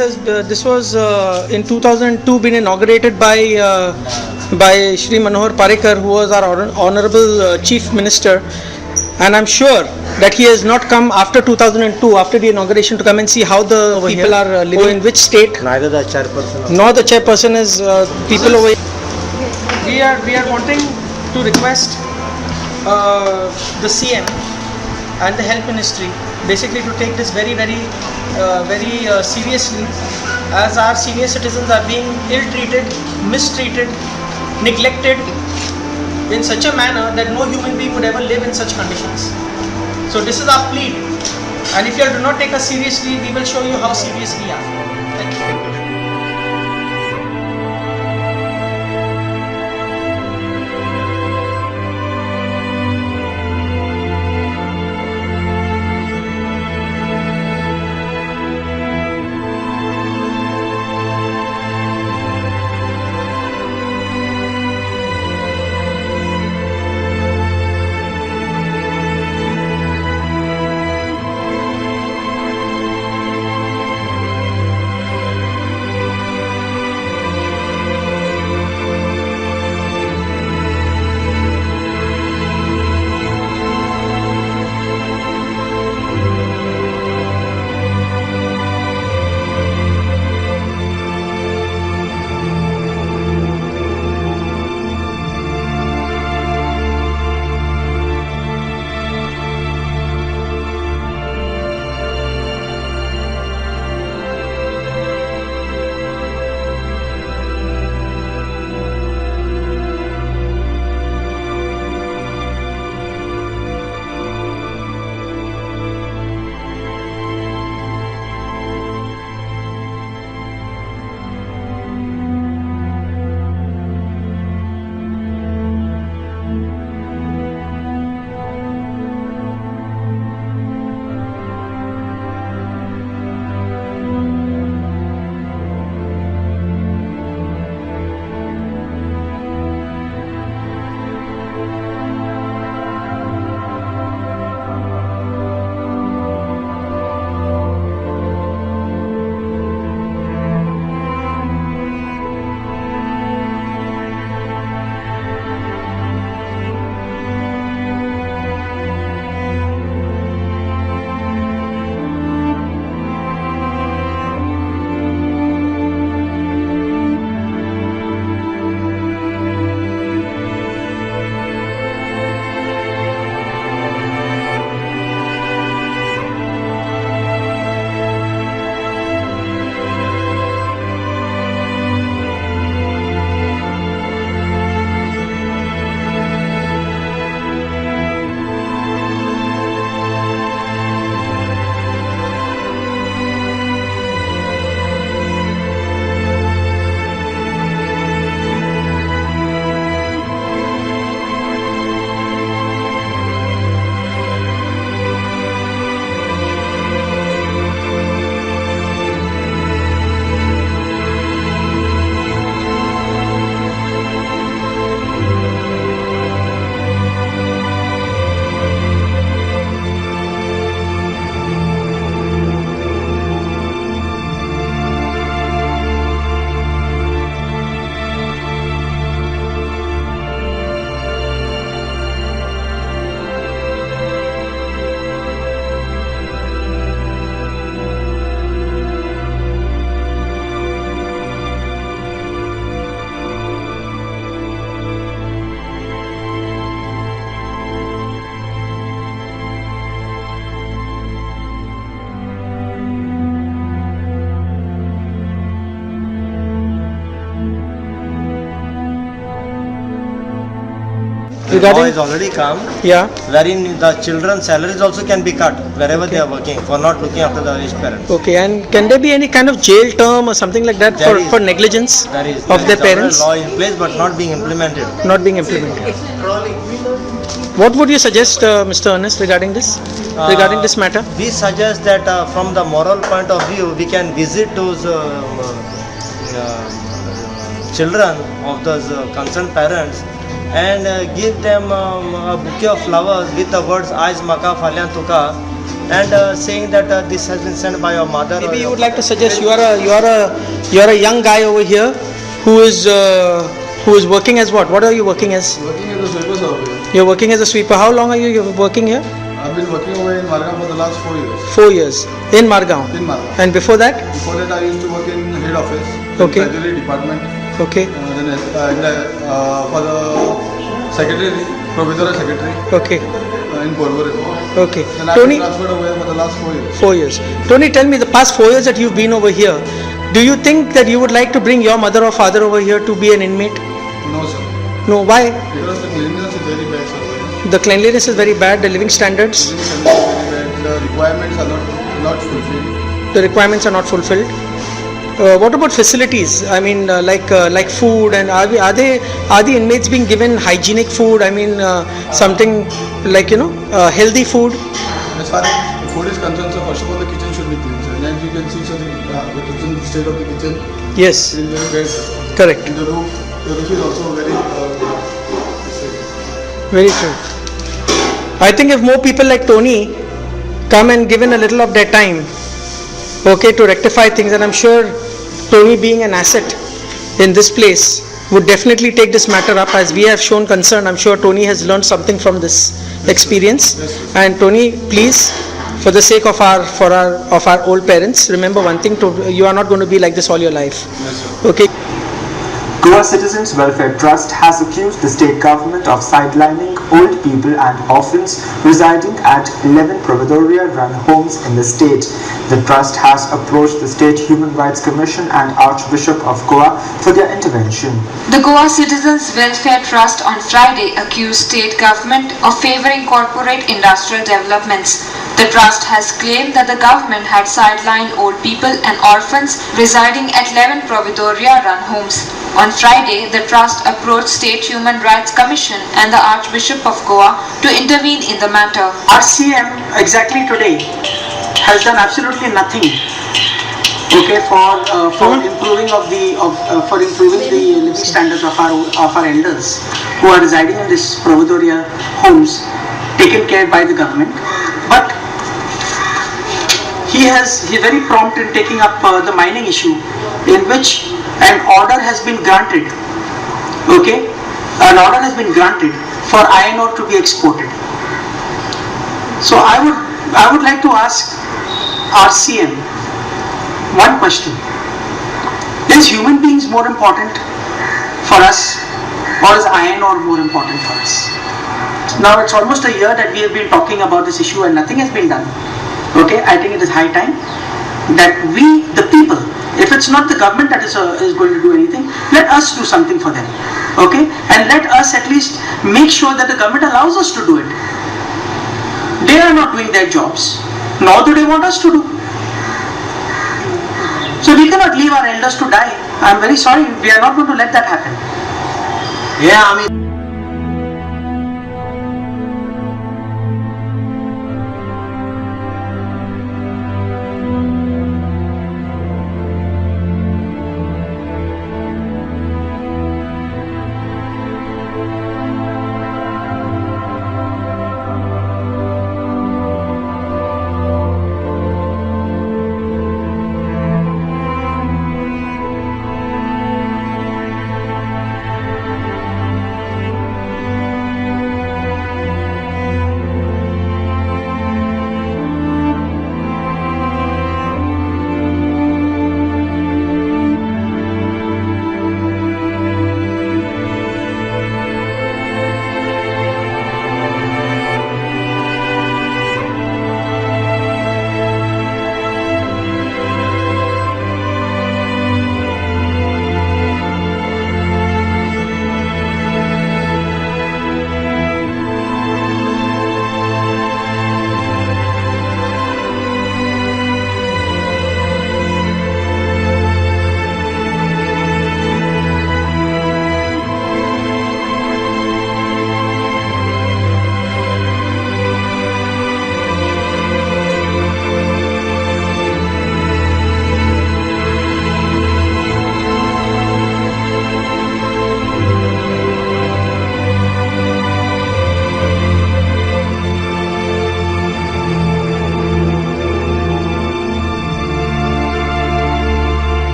This was in 2002 been inaugurated by Shri Manohar Parrikar, who was our honorable Chief Minister, and I'm sure that he has not come after 2002, after the inauguration, to come and see how the people are living in which state. Neither the chairperson. Nor the chairperson is people over here. We are wanting to request the CM and the Health Ministry basically to take this very seriously, as our senior citizens are being ill-treated, mistreated, neglected in such a manner that no human being would ever live in such conditions. So this is our plea, and if you do not take us seriously, we will show you how serious we are. Thank you. The law is already come, Yeah. wherein the children's salaries also can be cut wherever they are working for not looking after the aged parents. Okay, and can there be any kind of jail term or something like that There is. for negligence There is of their already parents law in place but not being implemented. not being implemented? What would you suggest, Mr. Ernest, regarding this matter? We suggest that from the moral point of view, we can visit those children of those concerned parents and give them a bouquet of flowers with the words Aaj Maka Falyan Tuka, and saying that this has been sent by your mother. or Maybe you your would like to father. suggest you are a young guy over here who is working as what? What are you working as? Working as a sweeper surveyor. You're working as a sweeper. How long are you working here? I've been working away in Margam for the last 4 years. 4 years in Margao. In Margam. And before that? Before that, I used to work in head office, Okay. treasury department, Okay. for the secretary, provisional secretary Okay. in Porvorim. Okay. Then I've been Tony, transferred away for the last 4 years. 4 years. Tony, tell me, the past 4 years that you've been over here, do you think that you would like to bring your mother or father over here to be an inmate? No, sir. No. Why? Because the cleanliness is very bad, sir. The cleanliness is very bad. The living standards, The requirements are not fulfilled. the requirements are not fulfilled. What about facilities? I mean, like food, and are the inmates being given hygienic food? I mean, something like healthy food. As far as food is concerned, so first of all, the kitchen should be clean, sir. And as you can see, sir, the kitchen, the state of the kitchen Yes, is very bad, sir. correct. And the roof is also very Very true. I think if more people like Tony come and given a little of their time, okay, to rectify things, and I'm sure Tony, being an asset in this place, would definitely take this matter up. As we have shown concern, I'm sure Tony has learned something from this experience. Yes, And Tony, please, for the sake of our old parents, remember one thing: you are not going to be like this all your life. yes, sir. Okay. Goa Citizens Welfare Trust has accused the state government of sidelining old people and orphans residing at 11 Providoria-run homes in the state. The trust has approached the State Human Rights Commission and Archbishop of Goa for their intervention. The Goa Citizens Welfare Trust on Friday accused state government of favoring corporate industrial developments. The trust has claimed that the government had sidelined old people and orphans residing at 11 Providoria-run homes. On Friday, the trust approached State Human Rights Commission and the Archbishop of Goa to intervene in the matter. RCM exactly today has done absolutely nothing, okay, for improving the living standards of our elders who are residing in this Providoria homes taken care by the government. But he very prompt in taking up the mining issue, in which an order has been granted, okay, an order has been granted for iron ore to be exported. So I would like to ask RCM one question: is human beings more important for us, or is iron ore more important for us? Now it's almost a year that we have been talking about this issue and nothing has been done. Okay, I think it is high time that we, the people, if it's not the government that is going to do anything, let us do something for them. Okay, and let us at least make sure that the government allows us to do it. They are not doing their jobs, nor do they want us to do. So we cannot leave our elders to die. I am very sorry, we are not going to let that happen. Yeah, I mean.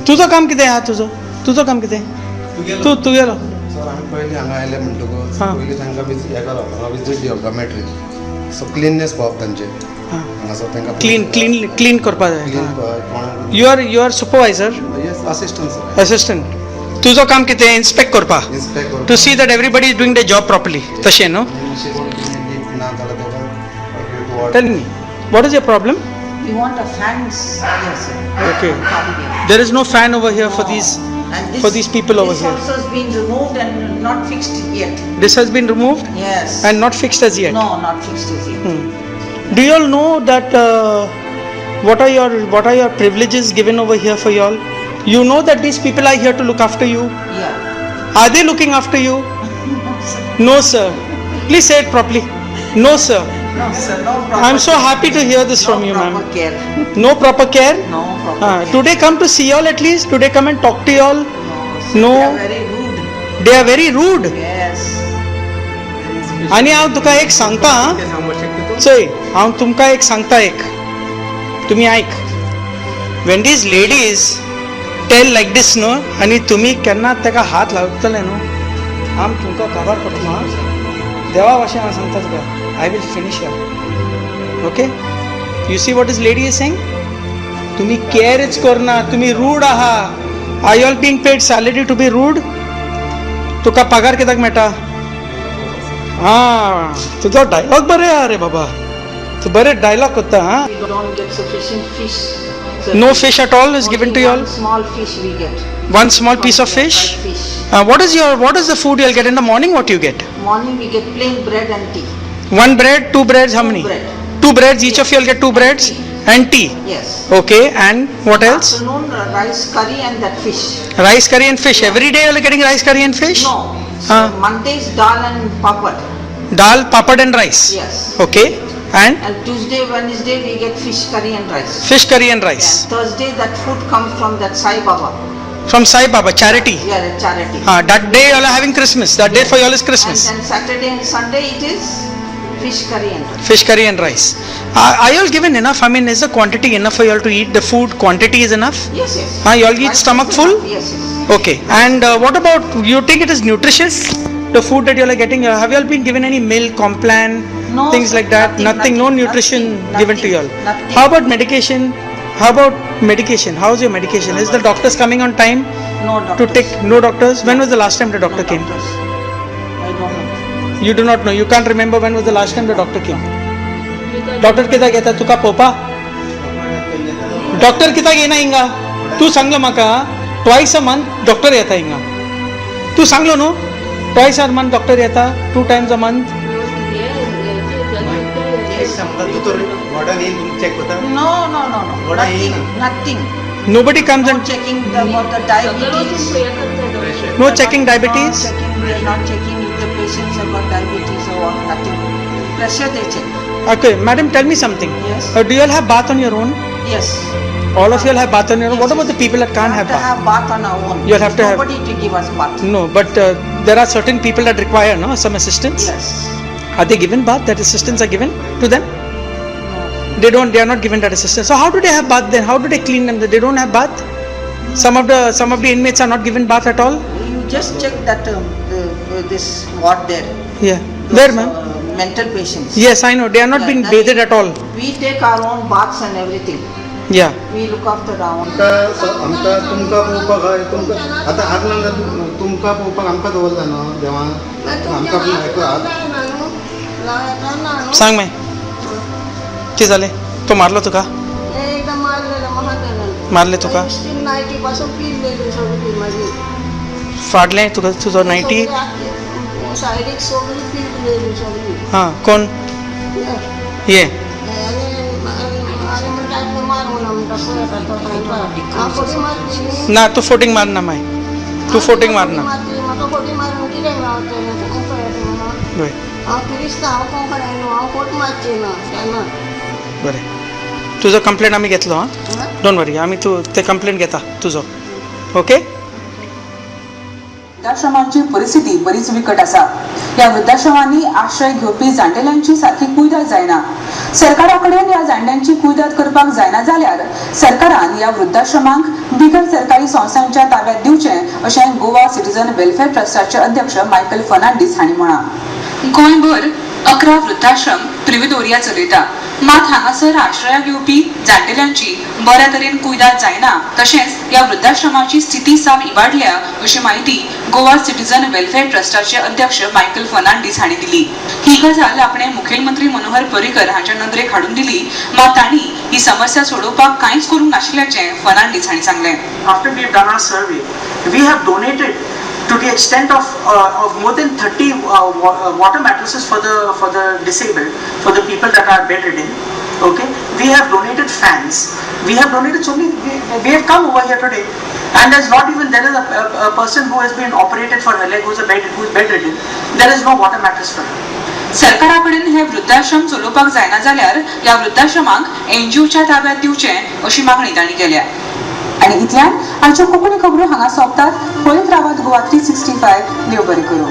तुझं काम कितें आहा तुझं काम कितें तूं गेलो sir आमी पयलीं हांगा आयले म्हणटकूच हां. पयलीं तांकां हें करप हांगा विजीट दिवप डॉमेट्री सो क्लिननेस पळोवप तांचे हांगासर तांकां क्लीन करपा जाय clean you are supervisor yes assistant sir assistant तुझं काम कितें इन्स्पेक्ट करपाक इन्स्पेक्ट करप to see that everybody is doing the job properly तशें न्हू अशें कोण कितें लीक ना जाल्यार ताका tell me what is your problem We want a fans here, sir. Okay. Pavilion. There is no fan over here for No. these And for these people over this here. also has been removed and not fixed yet. This has been removed Yes. and not fixed as yet. No, not fixed as yet. Do you all know that what are your privileges given over here for you all? You know that these people are here to look after you. Yeah. Are they looking after you? No, sir. Please say it properly. No, sir. No, sir. No proper. I'm so happy to hear this from you, No ma'am. proper care. No proper care. No proper care. Do they come to see you all at least? Do they come and talk to you all? sir. No. They are very rude. They are very rude. Yes. आणि हांव तुका एक सांगता चोय हांव तुमकां एक सांगता एक तुमी आयक वेन दीज लेडीज टेल लायक दीस न्हू आनी तुमी केन्ना ताका हात लावतले न्हू आम तुमकां काबार करता हां देवा भाशेन हांव सांगता तुका I will finish you okay you see what is lady is saying तुमी केअरच करना तुमी रूड आहा I all being paid salary to be rude तुका पगार कित्याक मेळटा हां तुजो डायलॉग बरें आहा रे बाबा तूं बरें डायलॉग करता हां We don't get sufficient fish. Sir. No fish at all is given to you all? One small fish we get. One small piece of fish? Fish. What is the food you'll get in the morning? What you get? Morning we get plain bread and tea. One bread, two breads, how many? bread. Two breads, each of you will get two breads and tea. Yes. Okay, and what else? Afternoon rice curry and that fish. Rice curry and fish. Every day you're getting rice curry and fish? No. So Ah. Mondays dal and papad. Dal, papad and rice. Yes. Okay, and And Tuesday, Wednesday we get fish curry and rice. fish curry and rice. Yeah. Thursday that food comes from that Sai Baba. From Sai Baba, charity. Yeah, a charity. That day you all are having Christmas. That day for you all is And Christmas. then Saturday and Sunday it is fish curry and rice. Fish curry and rice. Are you all given enough? I mean, is the quantity enough for you all to eat? The food quantity is enough? Yes, yes. You all eat Rice stomach is full? enough. Yes, yes. Okay. And what about, you think it is nutritious? The food that you all are getting? Have you all been given any milk, Complan, No, things sir, like that? nothing, No nothing, nutrition nothing, given to you all. nothing. How about medication? How about medication? How's your medication? Is the doctors coming on time No to doctors. take? No doctors. When was the last time the doctor No came? doctors. I don't know. You do not know. You can't remember when was the last time the doctor came. Doctor कित्याक येता तुका पळोवपा? Doctor कित्याक येना हिंगा? तू सांगलो म्हाका ट्वाइस अ मंथ डॉक्टर येता हिंगा. तू सांगलो न्हू ट्वाइस अ मंथ डॉक्टर येता 2 times a month. वॉर्डन येईन चेक करता No, no, no, no. What are you Nothing. Nothing. Nobody comes No and checking about the diabetes. no checking diabetes. No checking. We are not checking if the patients have got diabetes or what. Nothing. Pressure they check. Okay, madam, tell me something. Yes. Do you all have bath on your own? Yes. All of you all have bath on your own. What about the people that can't We have to bath? have bath on our own. You'll have to have- Nobody to give us bath. No, but there are certain people that require some assistance. Yes. Are they given bath? That assistance are given to them? They are not given that assistance. So how do they have bath then? How do they clean them? They don't have bath. Some of the inmates are not given bath at all. You just check that this ward there. Yeah. Those, Where, ma'am? Mental patients. Yes, I know. They are not Yeah, being that bathed at all. We take our own baths and everything. Yeah. We look after our own. आमकां तुमकां पळोवपाक हय तुमकां आतां आदल्या तुमकां पळोवपाक आमकां दवरला न्हू देवा आमकां पूण हें करात सांग माय कितें जालें तो मारलो तुका एकदा मारलेलं महादेवानं. मारले तुका नुसती नाईटी पासून पिरलेली सगळी माझी फाडलें तुका तुजो नायटी सायडीक सगळी पिरलेली सगळी हां कोण ये आणि म्हणटा मार म्हणून म्हणटा हांव खोटी मारली ना तू फोटींग मारना माय तू फोटींग मारना म्हाका खोटी मारून कितें गावतलें बरें हांव क्रिस्तांव हांव कोंकणी न्हू हांव खोट मारची ना केन्ना बरें तुजो कंप्लेंट आमी घेतलो हां डोंट वरी आमी तूं ते कंप्लेंट घेता तुजो ओके वृद्धाश्रमांची परिस्थिती बरीच विकट आसा. या वृद्धाश्रमांनी आश्रय घेवपी जाण्टेल्यांची सारखी कुयदाद जायना. सरकारा कडेन ह्या जाण्ट्यांची कुयदाद करपाक जायना जाल्यार सरकारान ह्या वृद्धाश्रमांक बिगर सरकारी संस्थांच्या ताब्यांत दिवचें अशें गोवा सिटीजन वेलफेअर ट्रस्टाचे अध्यक्ष मायकल फर्नांडीस हांणी म्हळां. गोंयभर 11 वृद्धाश्रम प्रिविदोरिया चलयता. मात हांगासर आश्रया घेवपी जाण्टेल्यांची बऱ्या तरेन कुयदाद जायना. तशेंच ह्या वृद्धाश्रमाची स्थिती साप इबाडल्या अशी माहिती गोवा सिटीजन वेलफेअर ट्रस्टाचे अध्यक्ष मायकल फर्नांडीस हांणी दिली. ही गजाल आपणे मुखेलमंत्री मनोहर पर्रीकर हांच्या नदरेक हाडून दिली. मात तांणी ही समस्या सोडोवपाक कांयच करूंक नाशिल्ल्याचें फर्नांडीस हांणी सांगलें. After we have done our survey, we have donated to the extent of more than 30 water mattresses for the disabled, for the people that are bedridden. Okay, we have donated fans. We have donated so many. We have come over here today, and there's not even there is a person who has been operated for her leg who is bedridden. There is no water mattress for her. सरकारा कडेन हे वृद्धाश्रम चलोवपाक जायना जाल्यार ह्या वृद्धाश्रमांक एनजीओच्या ताब्यांत दिवचें अशी मागणी तांणी केल्या. आणि इतल्यान आमच्यो कोंकणी खबरो हांगा सोंपतात. पळयत रावात गोवा 365. देव बरें करूं.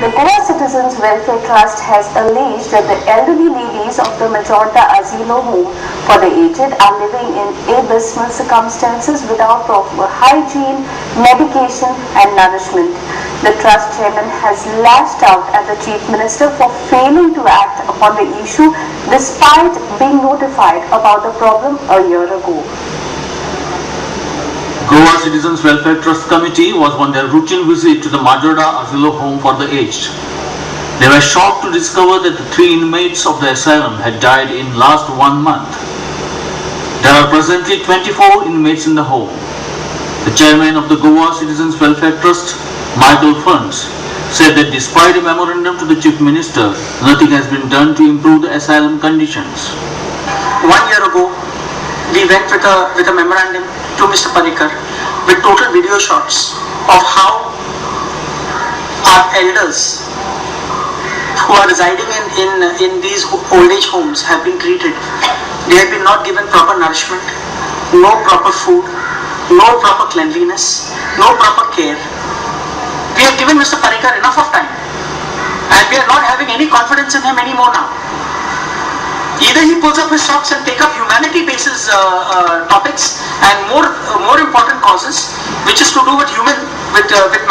The Goa Citizens Welfare Trust has alleged that the elderly ladies of the Majorda Asilo Home for the Aged are living in abysmal circumstances without proper hygiene, medication and nourishment. The Trust Chairman has lashed out at the Chief Minister for failing to act upon the issue despite being notified about the problem a year ago. Goa Citizens Welfare Trust Committee was on their routine visit to the Majorda Asilo Home for the Aged. They were shocked to discover that the 3 inmates of the asylum had died in last 1 month. There are presently 24 inmates in the home. The chairman of the Goa Citizens Welfare Trust, Michael Funds, said that despite a memorandum to the Chief Minister, nothing has been done to improve the asylum conditions. 1 year ago, we went with a memorandum to Mr. Parrikar with total video shots of how our elders who are residing in these old age homes have been treated. They have been not given proper nourishment, no proper food, no proper cleanliness, no proper care. We have given Mr. Parrikar enough of time and we are not having any confidence in him anymore now. Either he pulls up his socks and take up humanity basis topics and more important causes, which is to do with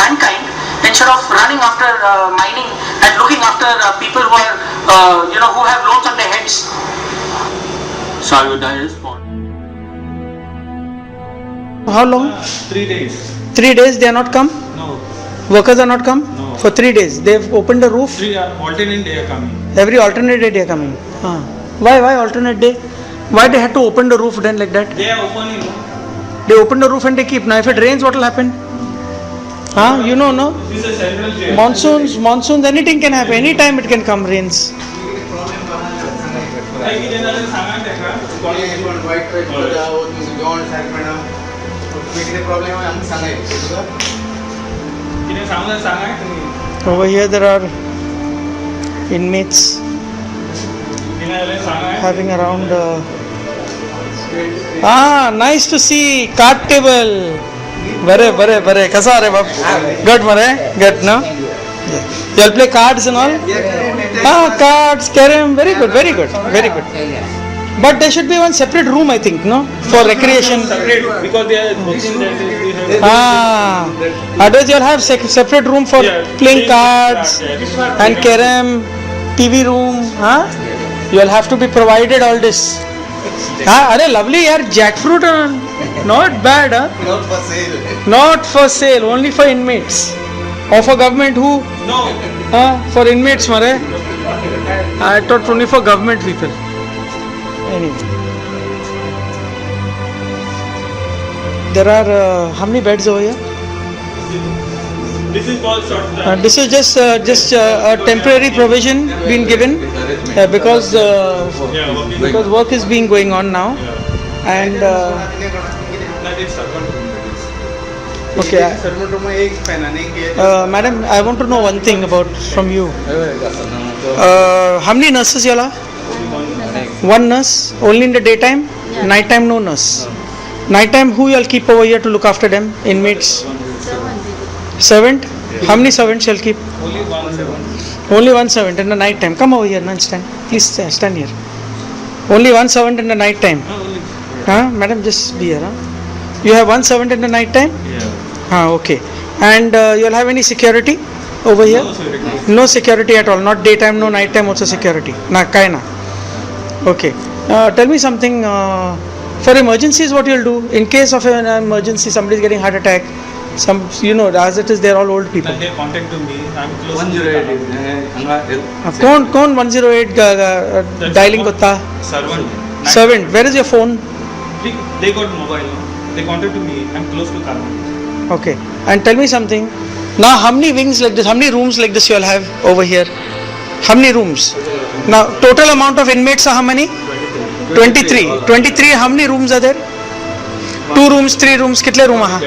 mankind, instead of running after mining and looking after people who are who have loads on their heads. Savio Dayas. How long? 3 days. 3 days they are not come? No. Workers are not come? No. For 3 days. They have opened the roof? 3 alternate day are coming. Every alternate day they are coming. Why alternate day? Why they had to open the roof then like that? They are opening. They open the roof and they keep. Now if it rains, what will happen? You know, no? This is a central jail. Monsoons, anything can happen. Anytime it can come, rains. Over here there are inmates having around nice to see. Card table. Bare. Kasa are bab? Good mare? Good, no? Yeah. You'll play cards and all? Cards, carom, very good. But there should be one separate room, I think, no? For recreation. Because they are working there. Otherwise you'll have separate room for playing cards and carom, TV room. You'll have to be provided all this. Are lovely yaar, jackfruit, not bad. Not for sale. Not for sale, only for inmates. Or for government who? No. For inmates, mare. I thought only for government people. Anyway. There are how many beds over here? This is called short term. This is just a temporary provision been given because work is being going on now, and okay. Madam, I want to know one thing from you. How many nurses you all are? One nurse only in the daytime. Night time no nurse. Night time who you all keep over here to look after them? Inmates. Servant? How many servants shall keep? Only 1 servant. Only 1 servant in the night time. Come over here, stand. Please stand here. Only 1 servant in the night time. Madam, just be here. You have 1 servant in the night time? Yeah. Okay. And you'll have any security over here? No security. No security at all. Not daytime, no night time also security. Kaina. Okay. Tell me something. For emergencies, what you'll do? In case of an emergency, somebody is getting heart attack. As it is, they're all old people. They contact to me. I'm close. 108. कौन 108 dialing करता? Servant. Where is your phone? They got mobile. They contact to me. I'm close to Karma. Okay. And tell me something. Now, how many wings like this? How many rooms like this you all have over here? How many rooms? Now, total amount of inmates are how many? 23. 23. How many rooms are there? 2 rooms, 3 rooms. कितने room are?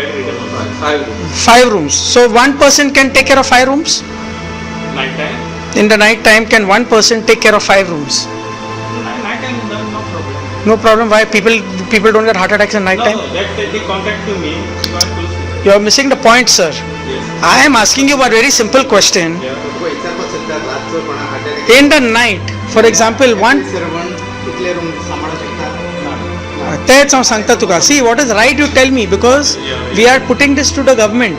5 rooms. So 1 person can take care of 5 rooms? Night time? In the night time, can 1 person take care of 5 rooms? Night time, no problem. No problem. Why people don't get heart attacks in night time? No, they contact to me. You are missing the point, sir. Yes. I am asking you a very simple question. In the night, for example, see what is right, you tell me, because we are putting this to the government.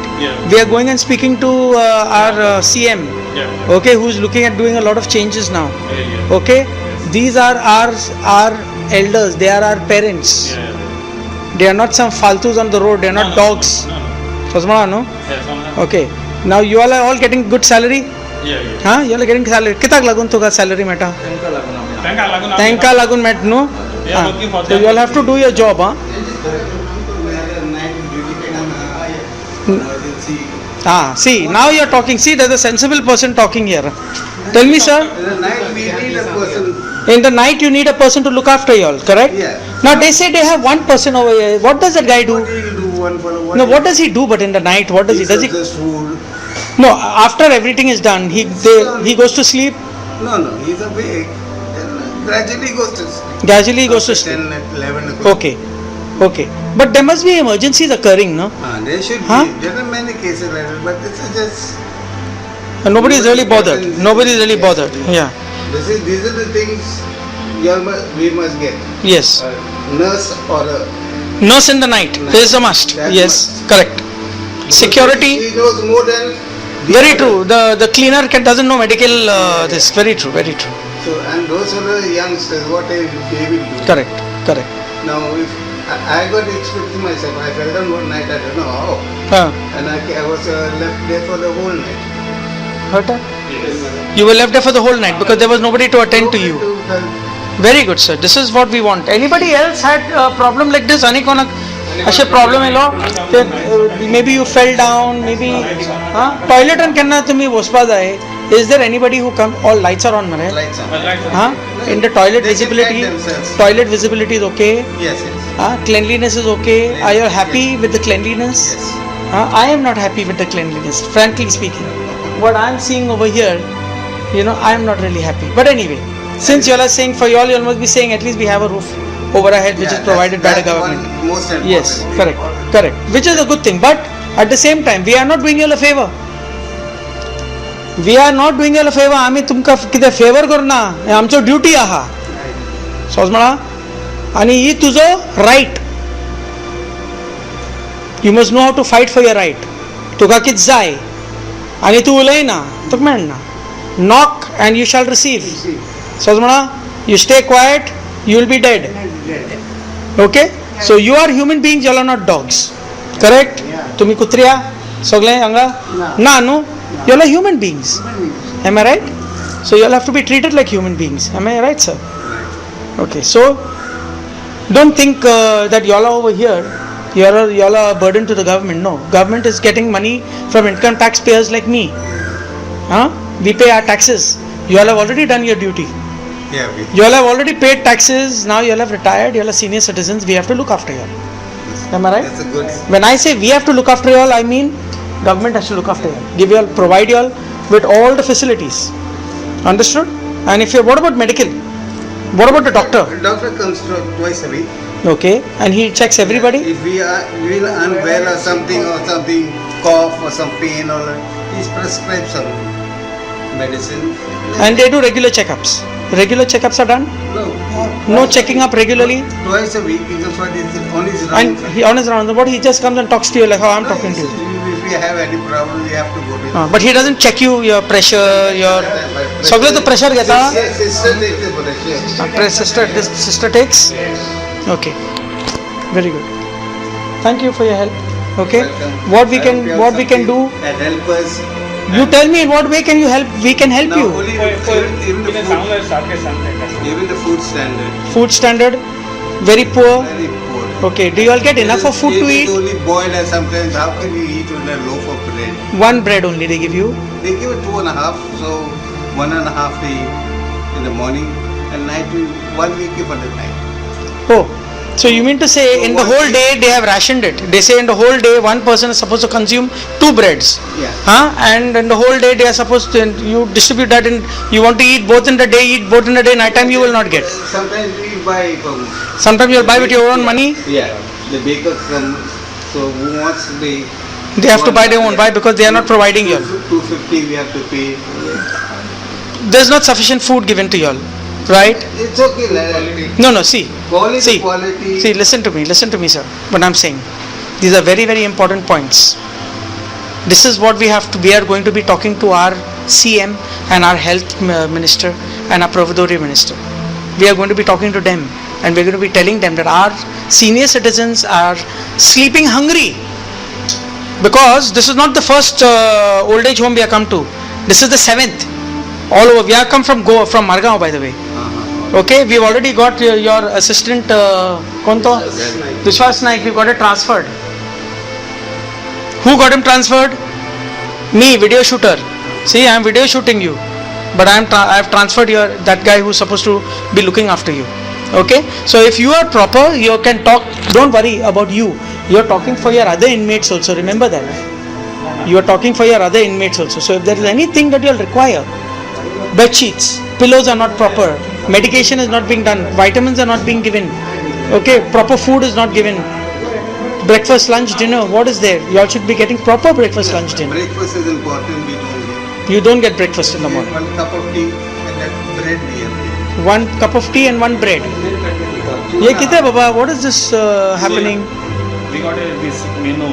We are going and speaking to our CM, okay, who is looking at doing a lot of changes now. Okay, these are our elders, they are our parents. They are not some faltus on the road, they are not dogs. No? Okay, now you all are all getting good salary? You all are getting salary. Kitak lagun toga salary meta? Tanka lagun met no? So you all have to do your job, emergency. See, now you are talking. See, there's a sensible person talking here. Tell me, sir. In the night we need a person. In the night, you need a person to look after you all, correct? Yeah. Now they say they have one person over here. What does that guy do? What do you do one for one? No, what does he do? But in the night, what does he? Does he? Just food. No, after everything is done, he goes to sleep. No, he's awake. Then gradually goes to sleep. Gradually he goes to After sleep. 10, 11 o'clock. Okay. But there must be emergencies occurring, no? There should Huh? be. There are many cases like that, but this is just. And nobody is really bothered. Nobody is really bothered. Yeah. These are the things we must get. Yes. Nurse or a. Nurse in the night. This is a must. That Yes. Correct. Security. She knows more than. Very true. The cleaner doesn't know medical. This. Very true. Very true. So and those are the youngsters. What they will do. Correct. Now if I got expected myself, I fell down one night. I don't know how, and I was left there for the whole night. You were left there for the whole night because there was nobody to attend to you. Very good, sir. This is what we want. Anybody else had a problem like this? Anikona असे problem yellow maybe you fell down, maybe toilet and kenna तुम्ही वसपा जाय. Is there anybody who come? All lights are on, right? Lights on. In the toilet They can visibility, guide themselves. toilet visibility is okay. Yes. Cleanliness is okay. Are you happy with the cleanliness? Yes. I am not happy with the cleanliness, frankly speaking. What I am seeing over here, I am not really happy. But anyway, since you all are saying, for you all must be saying at least we have a roof over our head which is provided by the government. Most important. Yes, correct. Which is a good thing. But at the same time, we are not doing you all a favor. We are not doing you all a favor. आम्ही तुमका कितें favour करना हें आमचो duty आहा. समज म्हणा आणि ही तुजो riot. You must know how to fight for your right. तुका कितें जाय आणि तू उलयना तुका मेळना. Knock and you shall receive. समज म्हणा you stay quiet, you will be dead. Okay? So you are human beings, you are not dogs. Correct? तुम्ही कुत्र्या सगळे हांगा ना न्हू. You all are human beings. Am I right? So you all have to be treated like human beings. Am I right, sir? Okay. So don't think that you all are over here. You all are a burden to the government. No. Government is getting money from income taxpayers like me. We pay our taxes. You all have already done your duty. Yeah. You all have already paid taxes. Now you all have retired. You all are senior citizens. We have to look after you all. Am I right? That's a good. When I say we have to look after you all, I mean government has to look after you all. Give you all, provide you all with all the facilities. Understood? And if you, what about medical? What about the doctor? Doctor comes twice a week. Okay, and he checks everybody. If we are unwell or something, cough or some pain or he's prescribed some medicine. And they do regular checkups. Regular checkups are done. No checking up regularly. Twice a week. He just on his rounds. And he on his rounds. What he just comes and talks to you like how I'm talking to you. If we have any problem, we have to go to. But he doesn't check your pressure, your. सगळे तो pressure घेता. Sister takes the pressure. Sister takes. Okay. Very good. Thank you for your help. Okay. Welcome. What we can do. And help us. You tell me in what way can you help? We can help Now you. only even the food standard. Food standard, very poor. Very poor. Okay. Do you all get enough of food to It eat? is only boiled and sometimes how can you eat with a loaf of bread? One bread only they give you. They give it 2.5, so 1.5 they eat in the morning and night 1 week for the night. Oh, so you mean to say in the whole day they have rationed it? They say in the whole day one person is supposed to consume 2 breads. Yeah. And in the whole day they are supposed to, you distribute that in, you want to eat both in the day, night time you will not get. Sometimes we buy from. Sometimes you will buy with your own money. Yeah, the bakers come. So who wants the. They have to buy their own. Why? Because they are not providing you all. 250 we have to pay. There is not sufficient food given to you all. Right? It's okay. No, see. Quality. See, listen to me, sir. What I'm saying. These are very, very important points. This is what we are going to be talking to our CM and our health minister and our provisory minister. We are going to be talking to them and we're going to be telling them that our senior citizens are sleeping hungry. Because this is not the first old age home we have come to. This is the 7th. All over. We have come from Margao, by the way. Okay, we've already got your assistant, Vishwas Naik, we got it transferred. Who got him transferred? Me, video shooter. See, I am video shooting you, but I have transferred your that guy who's supposed to be looking after you. Okay. So if you are proper, you can talk. Don't worry about you. You are talking for your other inmates also. Remember that. You are talking for your other inmates also. So if there is anything that you will require, bed sheets, pillows are not proper, medication is not being done, vitamins are not being given. Okay, proper food is not given. Breakfast, lunch, dinner, what is there? You all should be getting proper breakfast, lunch, dinner. Breakfast is important, we don't get. You don't get breakfast in the morning. 1 cup of tea and that bread we have. 1 cup of tea and 1 bread. Ye kitna baba? What is this happening? We got this menu.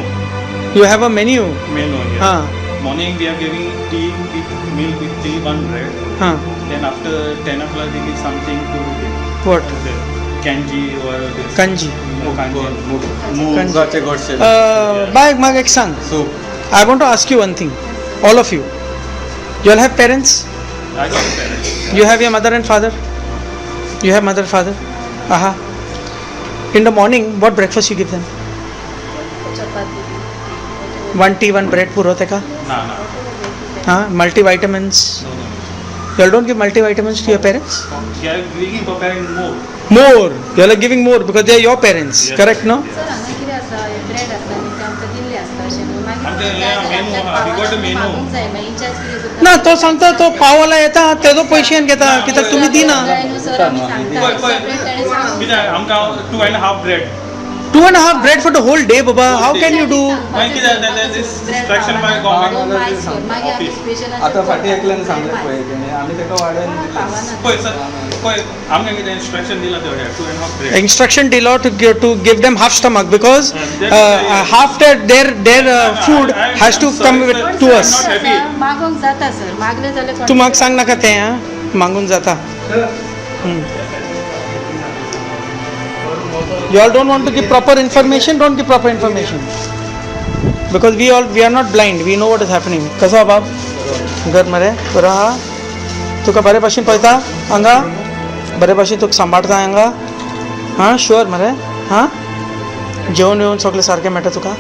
You have a menu. Yeah. Morning we are giving tea with milk with tea, 1 bread. Then after 10 o'clock they give something to what? Kanji or this. Kanji. Mugache godse. Mag ek sang. Soup. I want to ask you one thing. All of you. You all have parents? I got parents. You have your mother and father? You have mother and father? Aha. In the morning, what breakfast you give them? 1 tea, 1 bread puro hote ka? No. Multivitamins? You all don't give multivitamins to your parents? Yeah, we give our parents more. More. You all are giving more because they are your parents. Yes. Correct, no? ना तो सांगता तो पावाला येता ते तो पैसे घेता कित्याक तुम्ही दिना आमकां 2.5 bread. 2.5 bread for the whole day, Baba. How can you do? This distraction by government office. आता फाटी एकल्यान सांगले पळय तेणे आमी तेका वाडन पळय सर पळय आमकां कितें instruction दिला तेवढ्या 2.5 bread. Instruction below to give them half stomach because half their food has to come to us. मागोंक जाता सर मागले जाल्यार तू म्हाका सांग नाका तें मागून जाता. You all don't want to give proper information, don't give proper information. Because we are not blind, we know what is happening. कसा बाब घर मरे बरा हा तुका बरे भाशेन पळयता हांगा बरे भाशेन तुका सांबाळता हांगा हां शुअर मरे हां जेवण येवन सगळें सारकें मेळटा तुका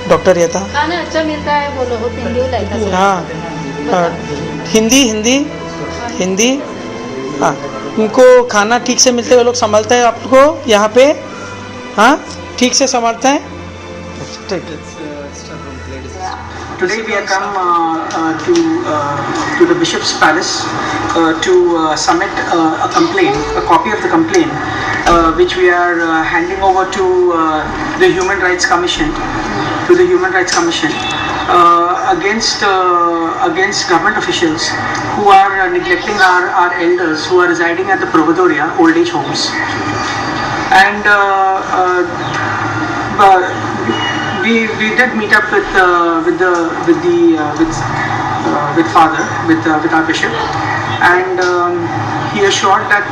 डॉक्टर येता खाना अच्छा मिलता है बोलो हो पिंडी लाइता सर हाँ हिंदी हाँ उनको खाना ठीक से मिलते हुए लोग संभालते हैं आपको यहाँ पे हाँ ठीक से संभालते हैं Today we have come to the Bishop's Palace to submit a complaint, a copy of the complaint, which we are handing over to the Human Rights Commission, against government officials who are neglecting our elders who are residing at the Providoria old age homes, and we did meet up with Father, with our bishop, and he assured that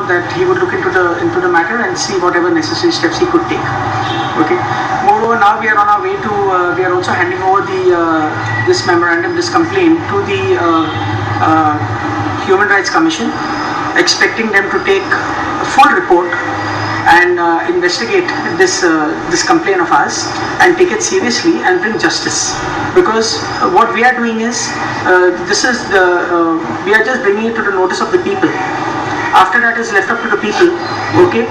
that he would look into the matter and see whatever necessary steps he could take. Okay. Moreover, now we are on our way to we are also handing over this memorandum, this complaint to the Human Rights Commission, expecting them to take a full report and investigate this complaint of ours and take it seriously and bring justice, because what we are doing is we are just bringing it to the notice of the people. After that is left up to the people, okay,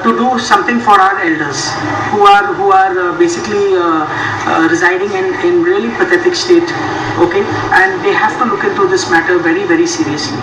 to do something for our elders who are basically residing in really pathetic state, okay, and they have to look into this matter very, very seriously.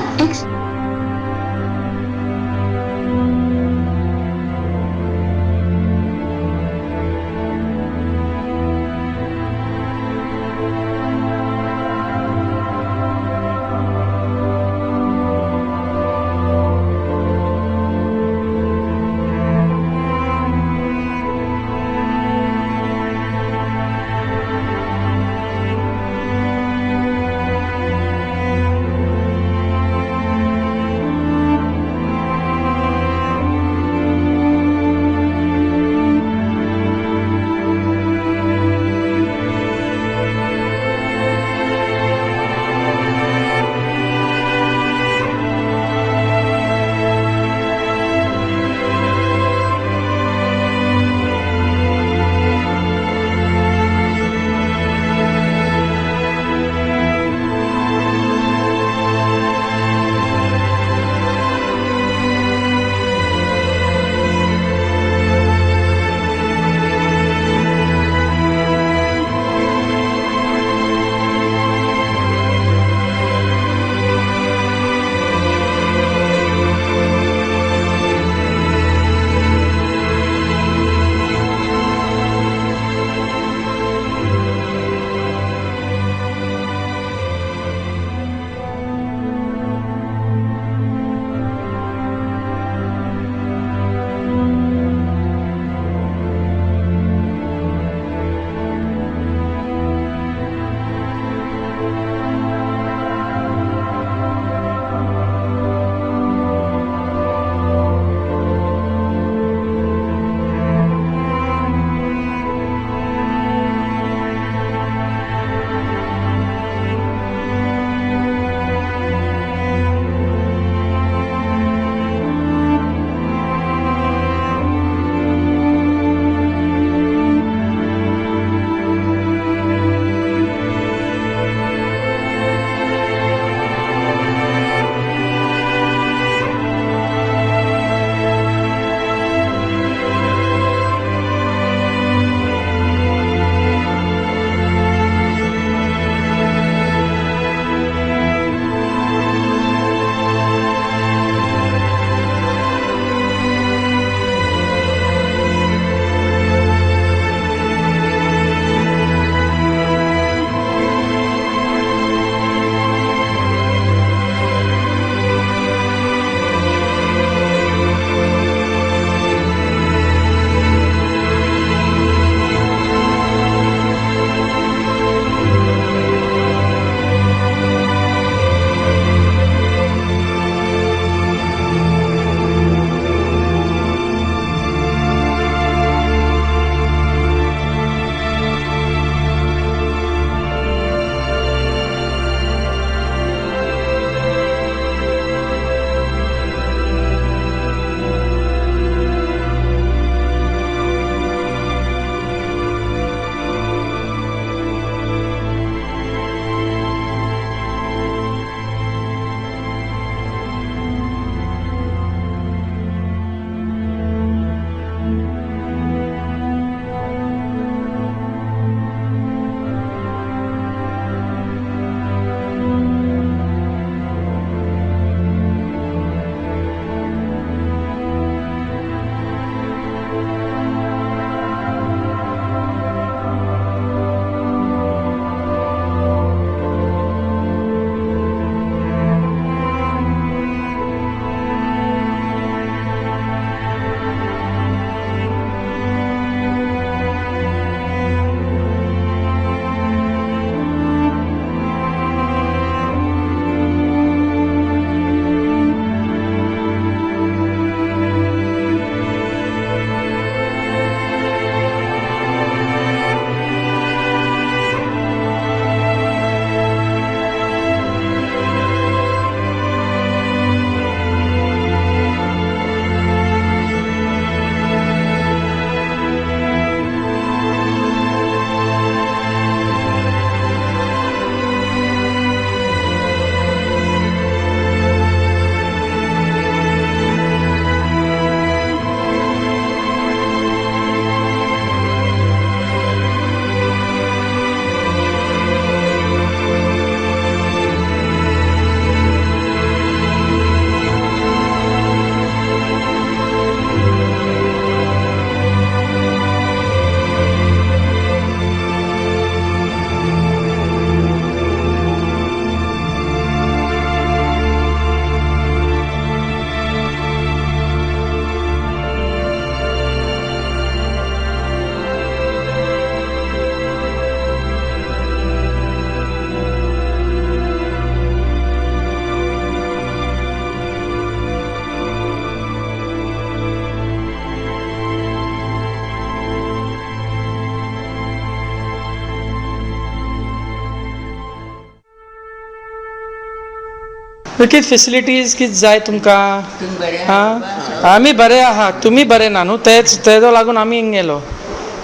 कित facilities कित जाय तुमकां तुम्ही बरे हां आमी बरे आहा तुमी बरे ना न्हू तेजो लागून आमी हिंग गेलो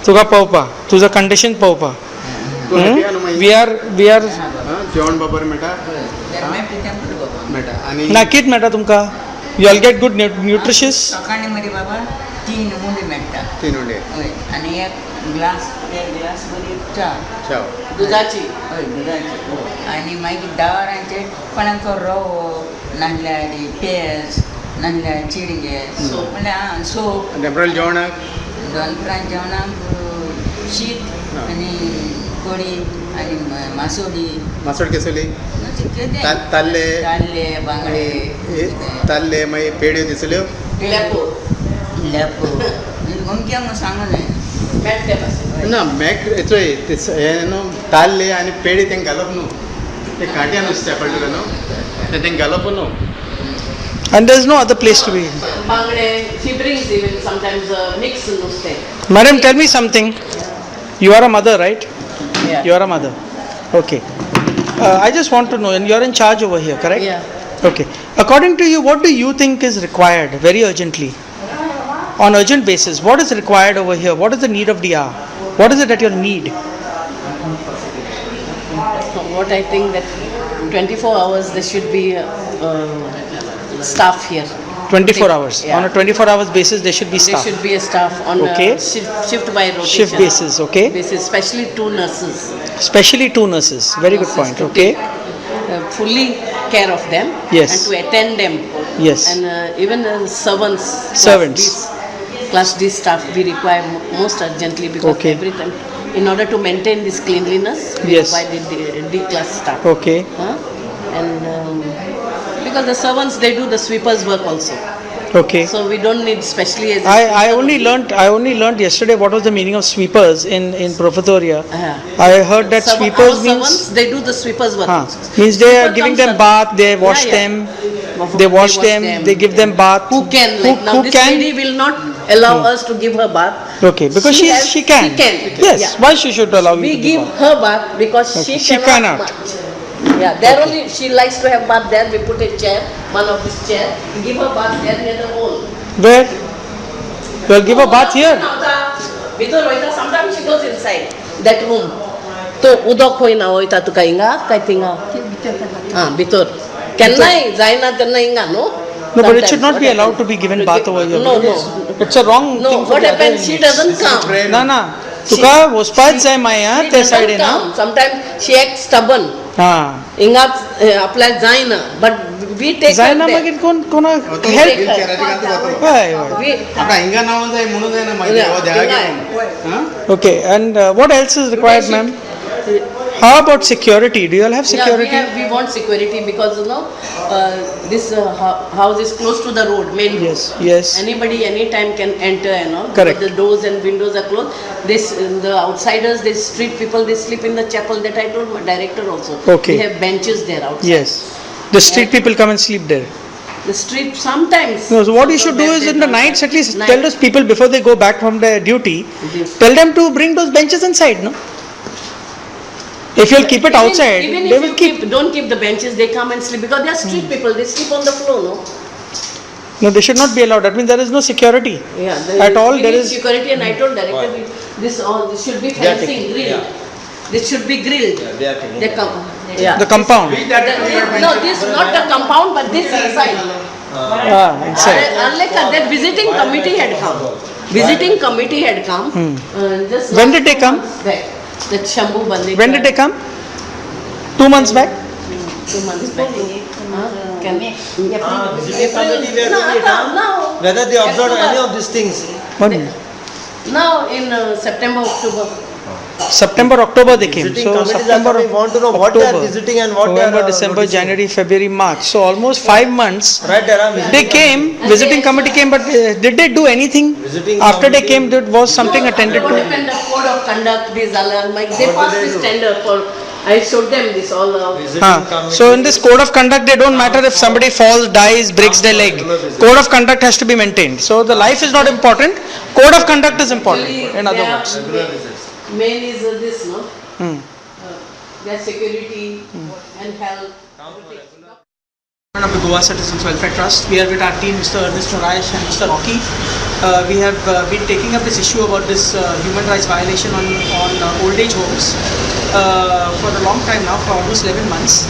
तुका पळोवपा तुजो कंडिशन पळोवपा वी आर जेवण बाबर मेळटा मेळटा आनी ना कित मेळटा तुमकां you all get good nutritious सकाळी मरे बाबा 3 मुंडी मेळटा 3 उंडे हय आनी एक ग्लास बरी च्या चाव दुधाची हय दुधाची आनी मागीर दारांचे कोणाचो रवो नासल्यार पेज नासल्यार चिडगे सोप म्हणल्यार सोप टेम्परल जेवणाक दनपरां जेवणाक शीत आनी कडी आनी मासोडी मासोड केसोली ताल्ले ताल्ले बांगडे ताल्ले मागीर पेड्यो दिसल्यो लेपो लेपो अमक्या म्हणून सांगू जाय ना मॅक चोय हे न्हू ताल्ले आनी पेडे तेंका घालप न्हू ते काट्या नुस्त्या पडलेले न्हू ते तेंका घालप न्हू and there's no other place to be. She brings even sometimes mixed nuste. Madam, tell me something. You are a mother, right? Yeah. You are a mother. Okay. I just want to know, and you are in charge over here, correct? Yeah. Okay. According to you, what do you think is required very urgently? On urgent basis, what is required over here? What is the need of the hour? What is it that you need? What I think that 24 hours there should be staff here. 24 hours. Yeah. On a 24 hours basis, there should be There staff. should be a staff on Okay. shift by rotation. Shift basis, okay. Basis, especially 2 nurses. Especially 2 nurses. Very good point. to Okay. take, fully care of them. Yes. And to attend them. Yes. And even servants. Servants. Class D staff we require most urgently because Okay. every time, in order to maintain this cleanliness, we Yes. require the D class staff. Okay. And because the servants they do the sweepers work also. Okay. So we don't need specially as I only learnt yesterday what was the meaning of sweepers in Profitoria. I heard that sweepers means servants, they do the sweepers work. means they are Sweeper giving comes them up- bath, they wash Yeah, them, yeah. they wash them, they give them bath. Who can like now who this can? lady will not allow us to give her bath. Okay, because she can. She can. Yes. Yeah. Why she should allow you We to give bath? her bath because Okay, she she cannot. Much. Yeah, there only she likes to have bath there. We put a chair, one of this chair. We give her bath there near the hole. Where? You'll give a bath here. Sometimes she goes inside that room. तो उदक होईना वयता तुका हिंगा काय थिंगा भितर केन्नाय जायना तेन्ना हिंगा न्हू. No, but it should not be allowed to be given bath over here. No. It's a wrong No, thing for what the other happens? She inmates. doesn't come. ना तुका वचपाच जाय माया She त्या doesn't सायडीन come. Sometimes she acts stubborn. हां हिंगा आपल्याक जायना. But we take her जायना there. मागीर कोण हेल्प हय We आता हिंगा नावान जाय म्हणून जायना मागीर हो देहा Okay, and what else is required, ma'am? How about security? Do you all have security? Yeah, we want security because this house is close to the road, main road. Yes. Anybody, anytime can enter, Correct. The doors and windows are closed. The outsiders, the street people, they sleep in the chapel. That I told my director also. Okay. We have benches there outside. Yes. The street people come and sleep there. The street sometimes. No, so what you should do is in the nights at least tell those people before they go back from their duty, tell them to bring those benches inside, no? If you'll keep it outside, Even they if will you keep. don't keep the benches, they come and sleep because they are street people. They sleep on the floor, no? No, they should not be allowed. That means there is no security. Yeah. At all, we there need is. security, and I told director this should be fencing, grilled. This should be grilled. They are taking They come. Yeah. The compound. No, this not the compound, but this inside. Inside. Unlike that visiting committee had come. Visiting committee had come. Just When did they come? back. That Shambhu Bandekar. When did they come? 2 months back? 2 months back. Can visiting committee were doing it, now. Whether they observed any of these things. Now in September, October. September, October they came. Visiting So committees are September, coming, want to know what they are visiting and what they November, are December, noticing. January, February, March. So almost 5 months. Right there, I'm They came, visiting committee came, but did they do anything? Visiting After they committee- came, was something attended What to? happened? The code of conduct, these they passed this tender for. I showed them this all. So in this code of conduct, they don't matter if somebody falls, dies, breaks their leg. Code of conduct has to be maintained. So the life is not important. Code of conduct is important. In other words. Main is this, no? Their security and health. Of the Goa Citizens Welfare Trust. We are with our team, Mr. Ernest Noraesh and Mr. Rocky. We have been taking up this issue about this human rights violation on old age homes for a long time now, for almost 11 months,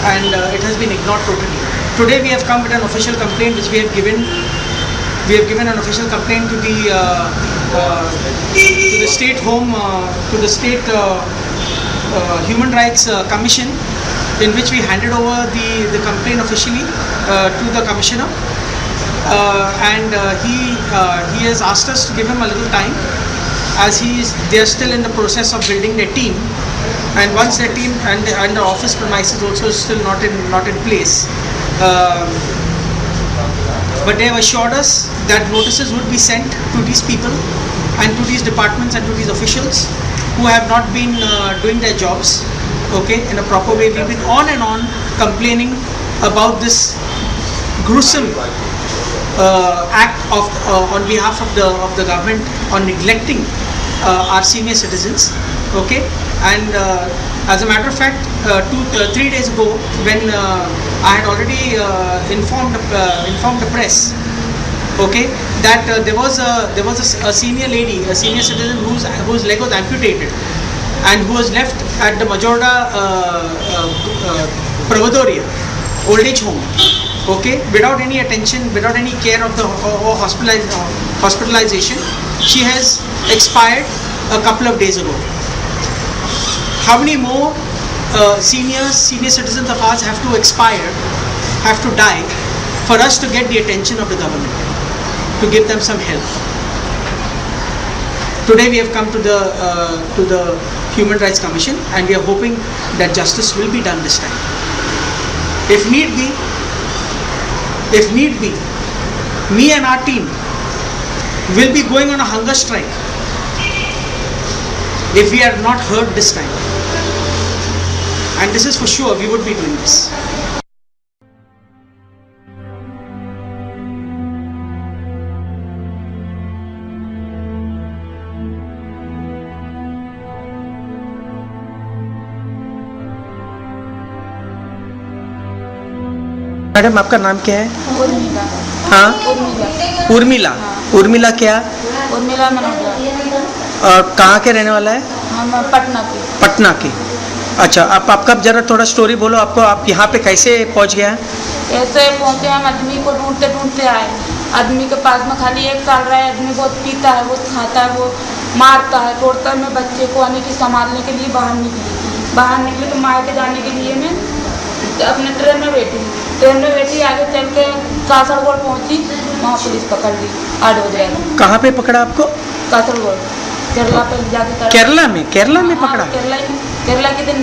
and it has been ignored totally. Today we have come with an official complaint which we have given. We have given an official complaint to the state home, to the state Human Rights Commission, in which we handed over the complaint officially to the commissioner, and he has asked us to give him a little time, as they are still in the process of building their team, and once their team and the office premises also still not in place, but they have assured us that notices would be sent to these people and to these departments and to these officials who have not been doing their jobs, okay, in a proper way. We've been on and on complaining about this gruesome act on behalf of the government on neglecting our senior citizens, okay, and as a matter of fact, 3 days ago, when I had already informed the press, okay, that there was a senior lady, a senior citizen whose leg was amputated and who was left at the Majorda Pravadoria old age home, okay, without any attention, without any care of the hospitalization. She has expired a couple of days ago. How many more senior citizens of ours have to expire, have to die, for us to get the attention of the government, to give them some help? Today we have come to the Human Rights Commission, and we are hoping that justice will be done this time. If need be, me and our team will be going on a hunger strike if we are not heard this time. And this is for sure, we would be doing this. Madam, आपका नाम क्या है? उर्मिला। हाँ, उर्मिला। उर्मिला। उर्मिला क्या? उर्मिला मनोजा। और कहाँ के रहने वाला है? हम पटना के। पटना के। अच्छा, आपका जरा थोड़ा स्टोरी बोलो, आप यहाँ पे कैसे पहुँच गया? ऐसे पहुँचे, हम आदमी को ढूंढते आए। आदमी के पास में खाली 1 साल रहा है। आदमी बहुत पीता है, बहुत खाता है, वो मारता है, तोड़ता है। मैं बच्चे को आने की संभालने के लिए बाहर निकली तो मायके जाने के लिए मैं अपने ट्रेन में बैठी आगे चल के कासरगोड पहुंची, वहाँ पुलिस पकड़ ली 8 बजे। कहाँ पे पकड़ा आपको? कासरगोड, केरला पे जाके। केरला में पकड़ा? केरला के दिन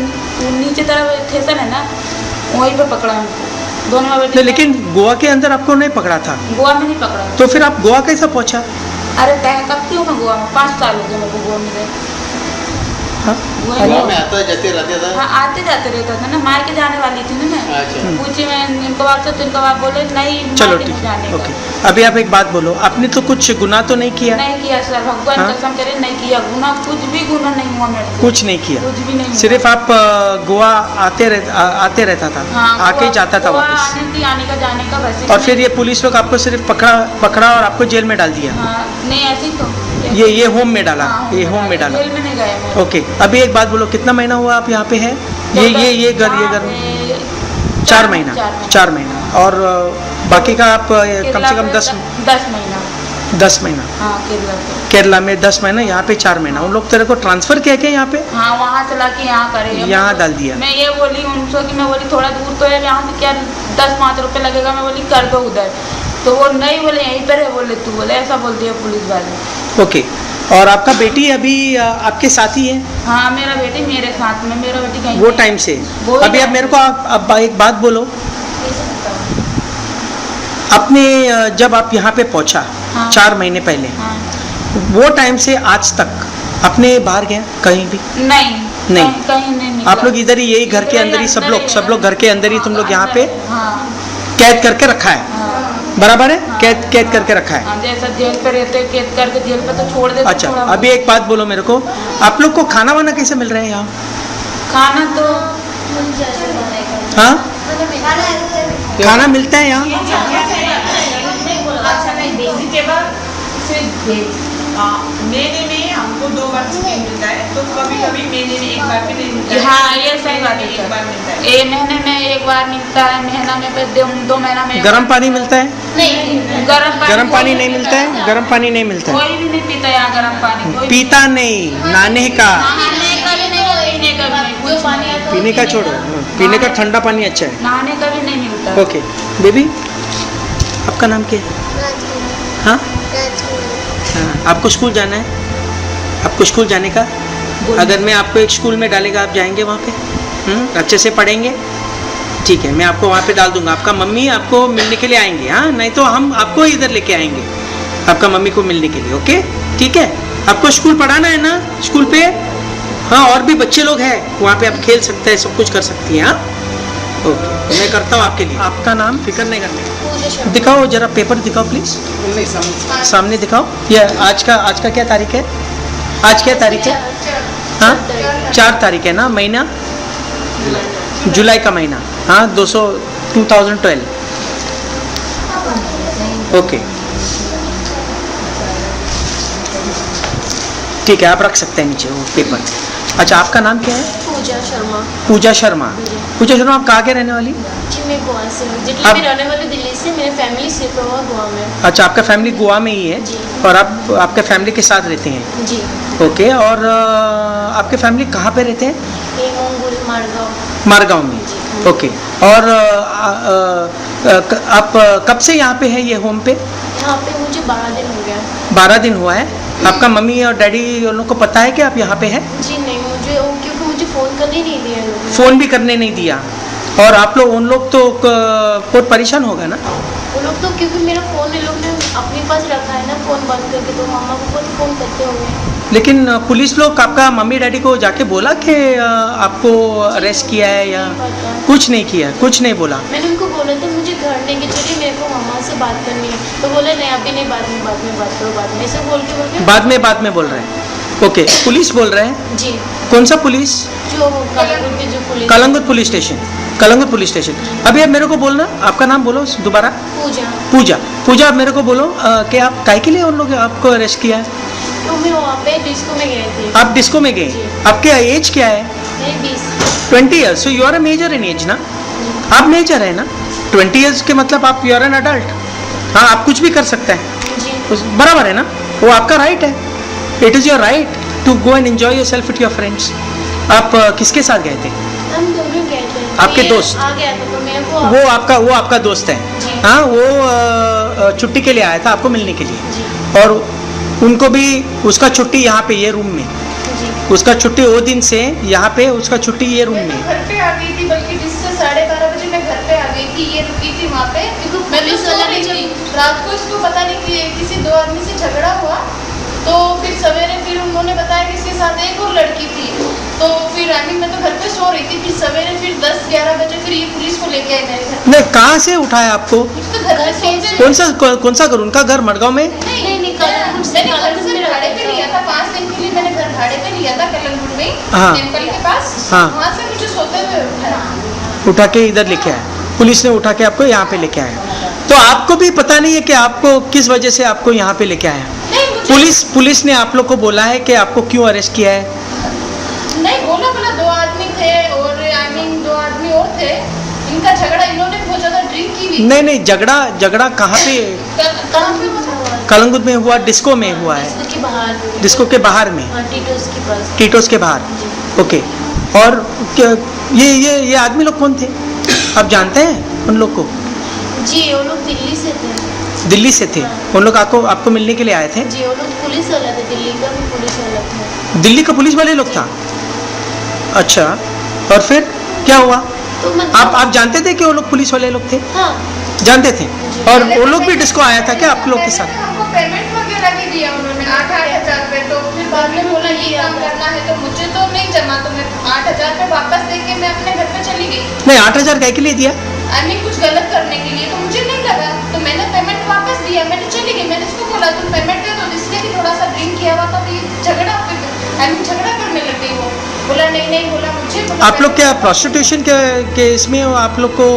नीचे तरफ स्टेशन है ना, वहीं पे पकड़ा हमको। दोनों में बैठे। लेकिन गोवा के अंदर आपको नहीं पकड़ा था? गोवा में नहीं पकड़ा। तो फिर आप गोवा कैसे पहुँचा? अरे तय कब क्यों मैं गोवा में 5 साल हो गए मेरे को गोवा में गए। गोवा में आता जाते रहते था? हाँ, आते जाते रहता था ना। मार के जाने वाली थी ना मैं। पूछी मैं इनको बात से, तो इनको बात बोले नहीं, चलो ठीक है, ओके। अभी आप एक बात बोलो, आपने तो कुछ गुनाह तो नहीं किया? नहीं किया सर, भगवान कसम करे नहीं किया गुनाह, कुछ भी गुनाह नहीं हुआ मेरे से। कुछ नहीं किया? कुछ भी नहीं। सिर्फ आप गोवा आते रहता था? हाँ, आके जाता था वापस? आने का जाने का वैसे। और फिर ये पुलिस लोग आपको सिर्फ पकड़ा और आपको जेल में डाल दिया? नहीं, ऐसे ही तो ये होम में डाला? ये होम में डाला, जेल में नहीं गए। ओके। अभी एक बात बोलो, कितना महीना हुआ आप यहाँ पे है? ये घर 4 महीना। 4 महीना। और बाकी का आप कम से कम 10 महीना। 10 महीना। हाँ, केरला में 10 महीना, यहाँ पे 4 महीना। उन लोग तेरे को ट्रांसफर किया क्या यहाँ पे? हाँ, वहाँ से लाके यहाँ करे, यहाँ डाल दिया। मैं ये बोली उनसे कि मैं बोली थोड़ा दूर तो है यहाँ से, क्या 10-5 रुपए लगेगा। मैं बोली कर दो उधर, तो वो नहीं बोले यहीं पर है, बोले तू बोले, ऐसा बोल दिया पुलिस वाले। ओके। और आपका बेटी अभी आपके साथ ही है? हाँ, मेरा बेटी मेरे साथ में। मेरा बेटी कहीं वो टाइम से? अभी आप मेरे को अब एक बात बोलो, अपने जब आप यहाँ पे पहुँचा 4 महीने पहले, वो टाइम से आज तक आपने बाहर गया कहीं भी? नहीं। कहीं नहीं। आप लोग इधर ही, यही घर के अंदर ही, सब लोग घर के अंदर ही तुम लोग यहाँ पे कैद करके रखा है? बराबर है? कैद करके रखा है। जैसा जेल पे रहते कैद करके, जेल पे तो छोड़ देते। अच्छा, अभी एक बात बोलो मेरे को, आप लोग को खाना वाना कैसे मिल रहा है यहाँ? खाना तो हाँ, खाना मिलता है यहाँ? अच्छा नहीं, वेजिटेबल सिर्फ वेज। महीने में हमको 2 बार चिकन मिलता है, तो कभी कभी महीने में 1 बार भी नहीं मिलता है। हाँ, ये सही बात है, 1 बार मिलता है। एक महीने में 1 बार मिलता है, महीना में 2 महीना में। गर्म पानी मिलता है? नहीं, गर्म पानी नहीं मिलता है? गर्म पानी नहीं मिलता है? कोई भी नहीं पीता यहाँ गर्म पानी। कोई पीता नहीं, नहाने का? नहाने का भी नहीं, पीने का भी नहीं। जो पानी आता है पीने का छोड़ो, पीने का ठंडा पानी अच्छा है। नहाने का भी नहीं मिलता। ओके बेबी, आपका नाम क्या है? हाँ, आपको स्कूल जाना है? आपको स्कूल जाने का? अगर मैं आपको एक स्कूल में डालेगा, आप जाएंगे वहाँ पे? अच्छे से पढ़ेंगे? ठीक है, मैं आपको वहाँ पे डाल दूंगा। आपका मम्मी आपको मिलने के लिए आएंगे, हाँ? नहीं तो हम आपको इधर लेके आएंगे, आपका मम्मी को मिलने के लिए। ओके, ठीक है। आपको स्कूल पढ़ाना है ना, स्कूल पे? हाँ, और भी बच्चे लोग हैं वहाँ पे, आप खेल सकते हैं, सब कुछ कर सकती हैं। हाँ, ओके, मैं करता हूँ आपके लिए। आपका नाम? फिक्र नहीं करने का। दिखाओ जरा, पेपर दिखाओ प्लीज। सामने दिखाओ। ये आज का क्या तारीख है? आज क्या तारीख है? हाँ, 4 तारीख है ना, महीना जुलाई का महीना। हाँ, 2012। ओके, ठीक है, आप रख सकते हैं नीचे वो पेपर। अच्छा, आपका नाम क्या है? पूजा शर्मा। पूजा शर्मा। पूजा शर्मा, आप कहाँ के रहने वाली? जी, मैं गोवा से हूँ। दिल्ली में रहने वाली, दिल्ली से। मेरी फैमिली शिफ्ट हुआ गोवा में। अच्छा, आपका फैमिली गोवा में ही है? और आप आपके फैमिली के साथ रहते हैं? जी। ओके, और आपके फैमिली कहाँ पे रहते हैं? मंगुल, मारगांव। मारगांव में। ओके, और आप कब से यहाँ पे है, ये होम पे? यहाँ पे मुझे 12 दिन हो गया। 12 दिन हुआ है। आपका मम्मी और डैडी उन लोग को पता है कि आप यहाँ पे हैं? जी नहीं, क्योंकि मुझे फ़ोन करने नहीं दिया लोग। फ़ोन भी करने नहीं दिया। और आप लोग, उन लोग तो बहुत परेशान होगा ना? वो लोग तो, क्योंकि मेरा फ़ोन इन लोग ने अपने पास रखा है ना, फ़ोन बंद करके, तो मामा को बहुत फ़ोन करते होंगे। लेकिन पुलिस लोग आपका मम्मी डैडी को जाके बोला कि आपको अरेस्ट किया है या कुछ नहीं किया? कुछ नहीं बोला? मैंने उनको बोला था मुझे घर लेके चलिए, मेरे को मामा से बात करनी है, तो बोले नहीं अभी नहीं, बाद में बात करो, बाद में। ऐसे बोल के बाद में बोल रहे हैं। ओके, पुलिस बोल रहे हैं? जी। कौन सा पुलिस? जो कलंगुट के जो police. Calangute police station. Calangute police station. अभी आप मेरे को बोलना, आपका नाम बोलो दोबारा। पूजा। पूजा। पूजा, आप मेरे को बोलो कि आप काहे के लिए उन लोग आपको अरेस्ट किया है? तो मैं वहाँ पे डिस्को में गए थे। आप डिस्को में गए? आपके एज क्या है? 20 years. So you are a major in age ना? आप मेजर है ना? 20 ईयर्स के मतलब आप यू आर एन अडल्ट। हाँ, आप कुछ भी कर सकते हैं, बराबर है ना? वो आपका राइट है। It is your right to go and enjoy yourself with your friends. आप किसके साथ गए थे? हम दोनों गए थे। आपके दोस्त? आ गया था तो मेरे को। वो आपका दोस्त है? हाँ, वो छुट्टी के लिए आया था आपको मिलने के लिए, और उनको भी उसका छुट्टी यहाँ पे ये रूम में, उसका छुट्टी वो दिन से यहाँ पे, उसका छुट्टी ये रूम में। घर पे आ गई थी, बल्कि जिससे 12:30 बजे मैं घर पे आ गई थी, ये रुकी थी वहाँ पे। मैं तो सो रही थी। रात को इसको पता नहीं कि किसी 2 आदमी से झगड़ा हुआ, तो फिर सवेरे फिर उन्होंने बताया कि इसके साथ एक और लड़की थी। तो फिर मैं तो घर पे सो रही थी, फिर सवेरे फिर 10-11 बजे फिर ये पुलिस को लेके आए मेरे घर। नहीं, कहाँ से उठाया आपको? तो घर पे सोचे। कौन सा घर? उनका घर मडगांव में? नहीं, मैंने घर से भाड़े पे लिया था, 5 दिन के लिए मैंने घर भाड़े पे लिया था कलंगुट में, टेम्पल के पास। वहाँ से मुझे सोते हुए उठा के इधर लेके आया, पुलिस ने उठा के आपको यहाँ पे लेके आया। तो आपको भी पता नहीं है कि आपको किस वजह से आपको यहाँ पे लेके आया? पुलिस ने आप लोग को बोला है कि आपको क्यों अरेस्ट किया है? नहीं बोला, 2 आदमी थे, और 2 आदमी और थे, इनका झगड़ा, इन्होंने बहुत ज्यादा ड्रिंक की हुई। नहीं, झगड़ा कहाँ पे? कलंगुट में हुआ? डिस्को में हुआ है? डिस्को के बाहर में? टीटोस के बाहर। ओके, और ये आदमी लोग कौन थे? आप जानते हैं उन लोग को? जी, वो लोग दिल्ली से थे। दिल्ली से थे? उन लोग आपको मिलने के लिए आए थे? जी, वो लोग पुलिस वाला थे, दिल्ली का भी पुलिस वाला था। दिल्ली का पुलिस वाले लोग था? अच्छा, और फिर क्या हुआ? तो आप जानते थे कि वो लोग पुलिस वाले लोग थे? हाँ, जानते थे। और वो लोग भी डिस्को आया था क्या आप लोग के साथ? हमको पेमेंट वगैरह भी दिया उन्होंने 8,000 रुपए। तो फिर बाद में बोला ये काम करना है, तो मुझे तो नहीं जमा, तो मैं 8,000 रुपए वापस दे के मैं अपने घर पे चली गई। नहीं, 8,000 काय के लिए दिया? कुछ गलत करने के लिए, तो मुझे नहीं लगा, तो मैंने पेमेंट वापस दिया, मैंने चली गई। मैंने उसको बोला तुम पेमेंट दे दो, इसलिए कि थोड़ा सा ड्रिंक किया हुआ था, तो ये झगड़ा करने लग गई वो। बोला नहीं बोला मुझे आप लोग क्या प्रोस्टिट्यूशन के इसमें आप लोग को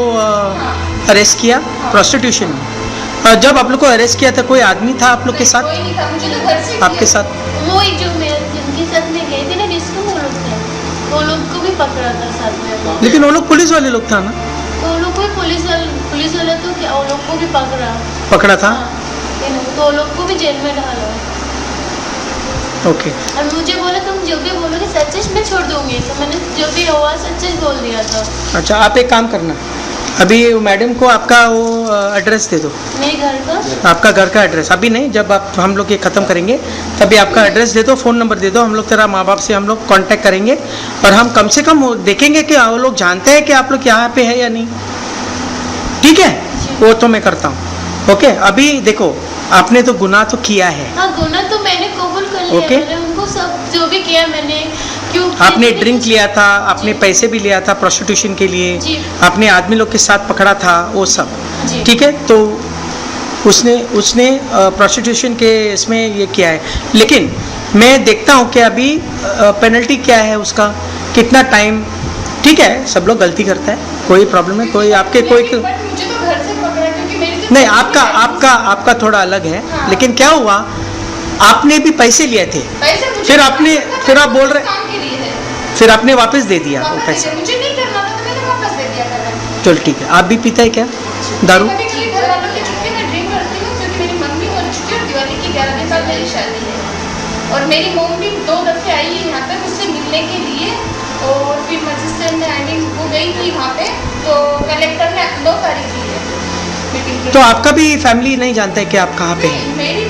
अरेस्ट किया? प्रोस्टिट्यूशन में जब आप लोग को अरेस्ट किया था कोई आदमी था आप लोग के साथ? कोई नहीं था, मुझे तो घर से आपके साथ वो ही जो मेरे जिनके साथ में गए थे ना डिस्को, वो लोग थे, वो लोग को भी पकड़ा था साथ में। लेकिन वो लोग पुलिस वाले लोग था ना? वो लोग को पुलिस वाले तो क्या वो लोग को भी पकड़ा था? तो वो लोग को भी जेल में डाला। ओके। और मुझे बोला तुम जो भी बोलोगे सच मैं छोड़ दूंगी, तो मैंने जो भी हुआ सच बोल दिया था। अच्छा, आप एक काम करना, अभी मैडम को आपका वो एड्रेस दे दो, मेरे घर का, आपका घर का एड्रेस। अभी नहीं, जब आप हम लोग ये ख़त्म करेंगे तभी आपका एड्रेस दे दो, फ़ोन नंबर दे दो, हम लोग तेरा माँ बाप से हम लोग कांटेक्ट करेंगे और हम कम से कम देखेंगे कि वो लोग जानते हैं कि आप लोग यहाँ पे है या नहीं। ठीक है, वो तो मैं करता हूँ। ओके, अभी देखो आपने तो गुनाह तो किया है। हाँ, गुनाह तो मैंने कबूल कर लिया। ओके। मैंने उनको सब जो भी किया मैंने, क्यों आपने ड्रिंक लिया था, आपने पैसे भी लिया था प्रोस्टिट्यूशन के लिए, आपने आदमी लोग के साथ पकड़ा था, वो सब ठीक है। तो उसने प्रोस्टिट्यूशन के इसमें ये किया है, लेकिन मैं देखता हूँ कि अभी पेनल्टी क्या है उसका, कितना टाइम। ठीक है, सब लोग गलती करता है, कोई प्रॉब्लम है, कोई आपके कोई मुझे तो घर से पकड़ा क्योंकि मेरी नहीं, आपका थोड़ा अलग है। हाँ। लेकिन क्या हुआ, आपने भी पैसे लिए थे, फिर आप बोल रहे, फिर आपने वापस दे दिया वो पैसा। मुझे नहीं करना था तो मैंने वापस दे दिया था। चल ठीक है। आप भी पीता है क्या दारू? कभी कभी घर वालों की छुट्टी में ड्रिंक करती हूँ क्योंकि मेरी मम्मी और छुट्टी और दिवाली की 11 दिन बाद मेरी शादी है और मेरी मम्मी भी 2 दफे आई है यहाँ पे मुझसे मिलने के लिए और फिर मजिस्ट्रेट ने आई मीन वो गई थी वहाँ पे, तो कलेक्टर ने 2 तारीख दी है मीटिंग। तो आपका भी फैमिली नहीं जानता है कि आप कहाँ पे हैं? मेरी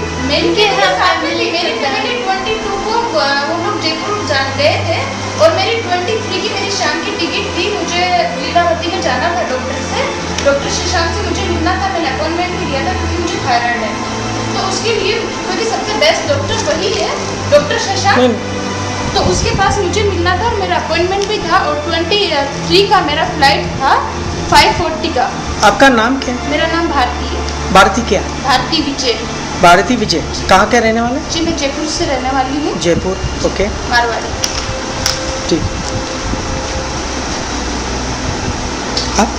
फैमिली 22 को वो लोग जयपुर गए थे और मेरी 23 की मेरी शाम की टिकट थी। मुझे लीलावती में जाना था डॉक्टर से, डॉक्टर शशांक से मुझे मिलना था, मैंने अपॉइंटमेंट भी लिया था क्योंकि मुझे थायराइड है, तो उसके लिए क्योंकि सबसे बेस्ट डॉक्टर वही है डॉक्टर शशांक, तो उसके पास मुझे मिलना था और मेरा अपॉइंटमेंट भी था और 23 का मेरा फ्लाइट था 5:40 का। आपका नाम क्या है? मेरा नाम भारती है। भारती क्या? भारती विजय। भारती विजय कहाँ के रहने वाले? जी मैं जयपुर से रहने वाली हूँ। जयपुर, ओके, मारवाड़ी। ठीक। आप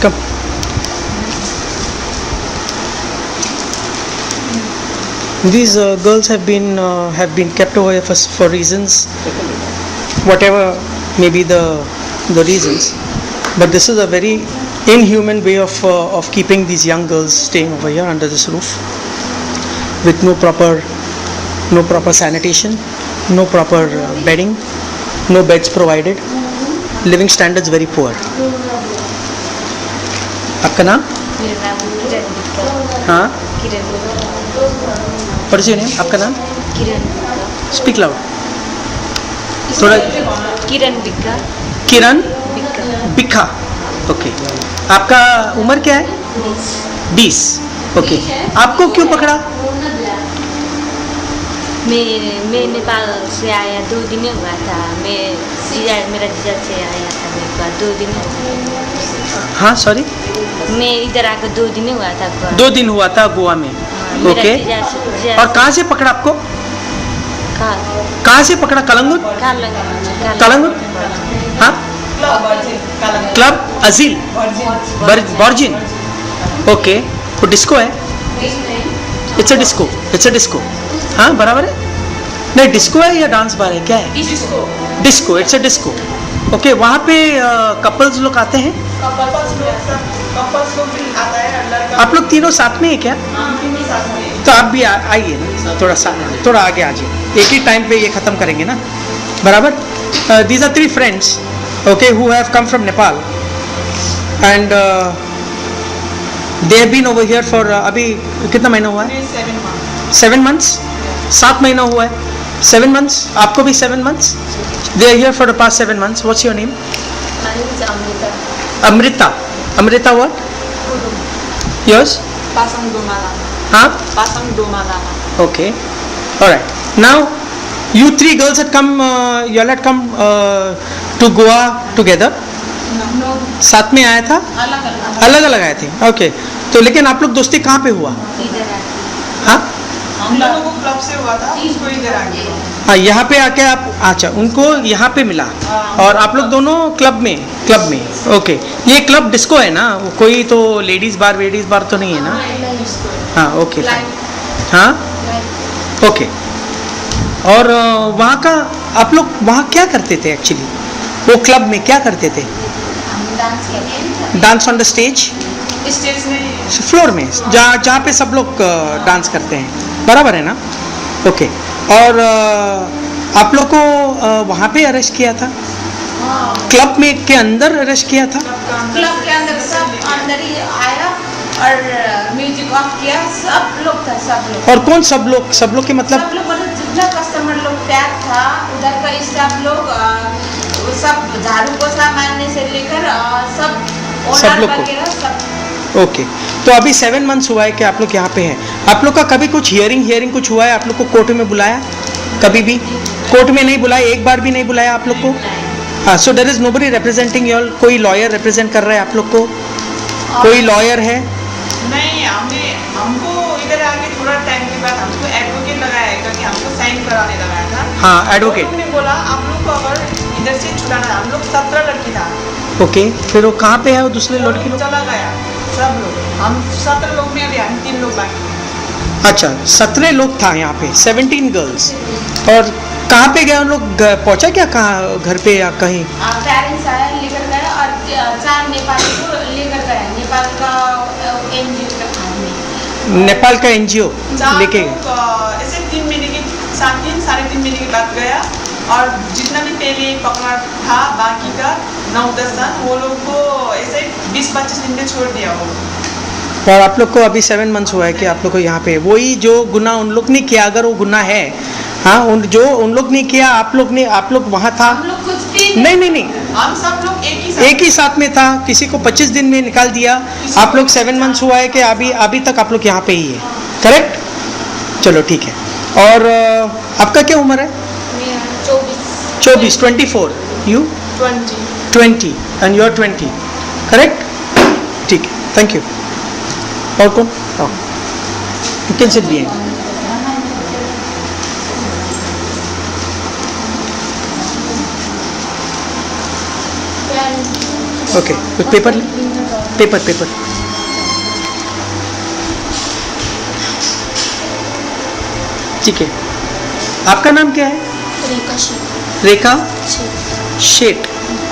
कब? These girls have been kept away for reasons, whatever may be the reasons, but this is a very inhuman way of keeping these young girls staying over here under this roof with no proper sanitation, no proper bedding, no beds provided, living standards very poor. आपका नाम? मेरा नाम किरण। हाँ, किरण। What is your name? आपका नाम? किरण। Speak loud. थोड़ा। किरण बिक्का। किरण Bikka, okay. आपका उम्र क्या है? 20, ओके। आपको क्यों पकड़ा? मैं नेपाल से आया 2 दिन हुआ था, मेरा जीजा से आया था मेरे पास 2 दिन। हाँ, सॉरी, मैं इधर आकर 2 दिन हुआ था। 2 दिन हुआ था गोवा में, ओके। और कहाँ से पकड़ा आपको? कहाँ से पकड़ा? कलंगुट, हाँ, क्लब अजील वर्जिन, ओके। वो डिस्को है? इट्स अ डिस्को, हाँ बराबर है। नहीं, डिस्को है या डांस बार है, क्या है? Disco, it's a disco, okay. वहाँ पे कपल्स लोग आते हैं? आप लोग तीनों साथ में है क्या? तो आप भी आइए ना, थोड़ा आगे आ जाइए, एक ही टाइम पे ये खत्म करेंगे ना, बराबर। These are 3 friends, okay, who have come from Nepal and they have been over here for अभी कितना महीना हुआ है? 7 months, 7 महीना हुआ है। 7 months, आपको भी 7 months? They are here for the past 7 months. What's your name? My name is Amrita. Amrita. Amrita what? Yours? Pasang Dumalama. Huh? Pasang Dumalama. Okay. All right. Now, you 3 girls had come. You all had come to Goa together. No. साथ में आया था? अलग अलग आए थे, okay. तो लेकिन आप लोग दोस्ती कहाँ पे हुआ? इधर हाँ? हम लोगों को क्लब से हुआ था, उसको इधर आ गया। हाँ, यहाँ पे आके आप, अच्छा, उनको यहाँ पे मिला और आप लोग दोनों क्लब में ओके। ये क्लब डिस्को है ना, वो कोई तो लेडीज बार तो नहीं है ना? हाँ, ओके, हाँ, ओके। और वहाँ का आप लोग वहाँ क्या करते थे एक्चुअली? वो क्लब में क्या करते थे? Dance on the stage, stage में, फ्लोर में, जहाँ पे सब लोग डांस करते हैं, बराबर है ना? ओके। और आप लोग को वहाँ पे अरेस्ट किया था? क्लब में के अंदर अरेस्ट किया था? क्लब के अंदर सब अंदर ही आया और म्यूजिक ऑफ किया, सब लोग था, सब लोग। और कौन सब लोग? सब लोग के मतलब? सब लोग मतलब जितना कस्टमर लोग टैग था उधर का सब लोग, सब झाड़ू पोछा मारने से लेकर सब लोग को? ओके। तो अभी 7 मंथ्स हुआ है कि आप लोग यहाँ पे हैं। आप लोग का कभी कुछ हियरिंग कुछ हुआ है? आप लोग को कोर्ट में बुलाया? कभी भी कोर्ट में नहीं बुलाया? एक बार भी नहीं बुलाया आप लोग को? हाँ, so there is nobody representing you all? कोई लॉयर रिप्रेजेंट कर रहा है आप लोग को? कोई लॉयर है? नहीं, हमको इधर आके थोड़ा टाइम के बाद हमको एडवोकेट लगाया है, क्योंकि हमको साइन कराने लगाया था। हाँ, एडवोकेट ने बोला आप लोग को अगर इधर से छुड़ाना है, हम लोग 17 लड़की था। ओके, फिर वो कहाँ पे है वो दूसरे लड़की लोग? चला गया सब लोग, हम 17 लोग में अभी हम 3 लोग बाकी हैं। अच्छा, 17 लोग था यहाँ पे, 17 गर्ल्स। और कहाँ पे गए उन लोग? पहुँचा क्या कहाँ, घर पे या कहीं? पेरेंट्स आया लेकर गया और 4 नेपाली को लेकर गया, नेपाल का एनजीओ। नेपाल का एनजीओ लेके ऐसे 3 महीने के साढ़े 3 महीने के बाद गया, और जितना भी पहले पकड़ा था बाकी का 9-10 दिन वो लोग को ऐसे 20-25 दिन में छोड़ दिया वो। और आप लोग को अभी 7 मंथ्स हुआ है कि आप लोग को यहाँ पे वही जो गुनाह उन लोग ने किया, अगर वो गुनाह है, हाँ, उन लोग ने किया, आप लोग वहाँ था? हम लोग कुछ भी नहीं, हम सब लोग एक ही साथ में था। किसी को 25 दिन में निकाल दिया। आप लोग 7 मंथ्स हुआ है कि अभी तक आप लोग यहाँ पे ही है, करेक्ट? चलो ठीक है। और आपका क्या उम्र है? 24, 24, you 20 and you are 20, correct? ठीक है, थैंक यू। और कौन? You can sit behind. Okay, कुछ पेपर ले, पेपर ठीक है। आपका नाम क्या है? रेखा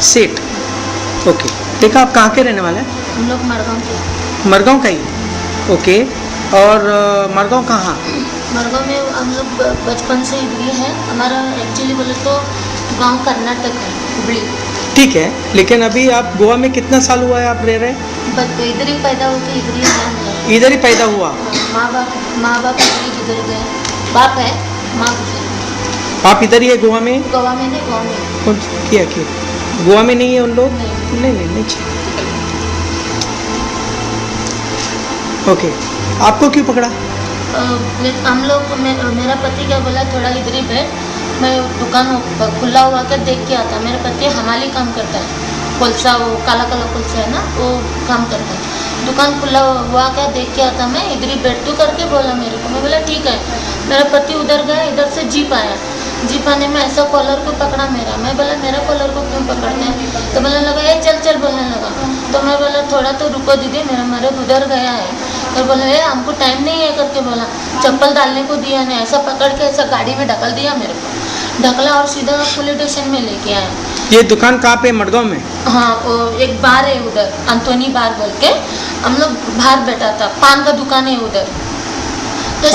सेठ। ओके, रेखा आप कहाँ के रहने वाले हैं? हम लोग मरगांव का ही? ओके। और मरगांव कहाँ? मरगांव में हम लोग बचपन से इधर ही है। हमारा एक्चुअली बोले तो गांव कर्नाटक है, हुबली। ठीक है, लेकिन अभी आप गोवा में कितना साल हुआ है आप रह रहे हैं? बस इधर ही पैदा होके इधर ही है। इधर ही पैदा हुआ? माँ बाप इधर ही गुजर गए। बाप है, माँ गुजर। आप इधर ही है गोवा में? गोवा में नहीं, गाँव में। कौन किया गोवा में नहीं है उन लोग? नहीं चाहिए। ओके, आपको क्यों पकड़ा? हम लोग मेरा पति क्या बोला, थोड़ा इधर ही बैठ, मैं दुकान खुला हुआ कर देख के आता। मेरा पति हमाली काम करता है, कोलसा, वो काला कोलसा है ना, वो काम करता है। दुकान खुला हुआ क्या देख के आता, मैं इधर ही बैठ तू करके बोला मेरे को। मैं बोला ठीक है। मेरा पति उधर गया, इधर से जीप आया। जीप आने में ऐसा कॉलर को पकड़ा मेरा। मैं बोला मेरा कॉलर को क्यों पकड़ते हैं? तो बोलने लगा ये चल बोलने लगा। तो मैं बोला थोड़ा तो रुको दीदी, मेरा मर्द उधर गया है। तो बोले ये हमको टाइम नहीं है करके बोला। चप्पल डालने को दिया नहीं, ऐसा पकड़ के ऐसा गाड़ी में ढकल दिया मेरे को, ढकला और सीधा पुलिस स्टेशन में लेके आया। ये दुकान कहाँ पे? मडगांव में? हाँ, वो एक बार है उधर, अंतोनी बार बोल के, हम लोग बाहर बैठा था, पान का दुकान है उधर। तो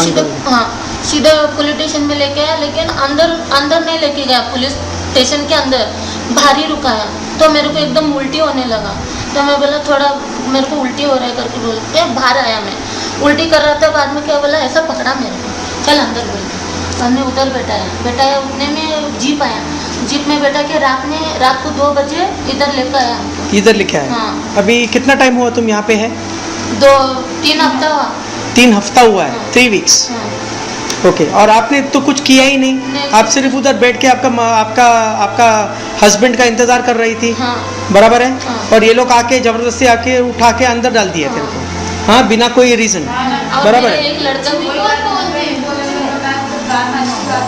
सीधा पुलिस स्टेशन में लेके आया, लेकिन अंदर नहीं लेके गया, पुलिस स्टेशन के अंदर बाहर ही रुकाया। तो मेरे को एकदम उल्टी होने लगा। तो मैं बोला थोड़ा मेरे को उल्टी हो रहा है करके बोल के बाहर आया। मैं उल्टी कर रहा था, बाद में क्या बोला, ऐसा पकड़ा मेरे को, चल अंदर बोल के। हमने उधर बैठाया। उतने में जीप आया, जीप में बैठा के रात को 2 बजे इधर लेकर आया। इधर लेके आया? हाँ। अभी कितना टाइम हुआ तुम यहाँ पे है? 2-3 हफ्ता हुआ। 3 हफ्ता हुआ है? 3 वीक्स। ओके। और आपने तो कुछ किया ही नहीं, आप सिर्फ उधर बैठ के आपका हस्बैंड का इंतजार कर रही थी? हाँ। बराबर है। हाँ। और ये लोग आके जबरदस्ती आके उठा के अंदर डाल दिया तेरे को? हाँ, बिना कोई रीजन? बराबर है। एक लड़का भी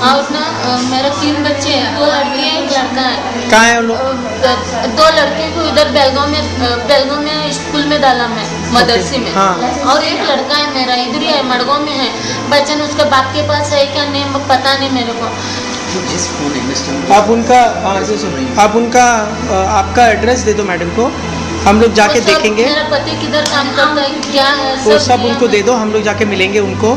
और ना मेरे 3 बच्चे हैं, 2 लड़की हैं, 1 लड़का है। कहाँ है वो लोग? 2 लड़के को इधर बेलगांव में स्कूल में डाला मैं, मदरसे में। हाँ। और 1 लड़का है मेरा इधर ही है, मड़गांव में है। बच्चन उसके बाप के पास है क्या नहीं पता नहीं मेरे को। आप उनका आपका एड्रेस दे दो मैडम को, हम लोग जाके देखेंगे। मेरा पति किधर काम करता है, क्या है, वो सब उनको दे दो, हम लोग जाके मिलेंगे उनको।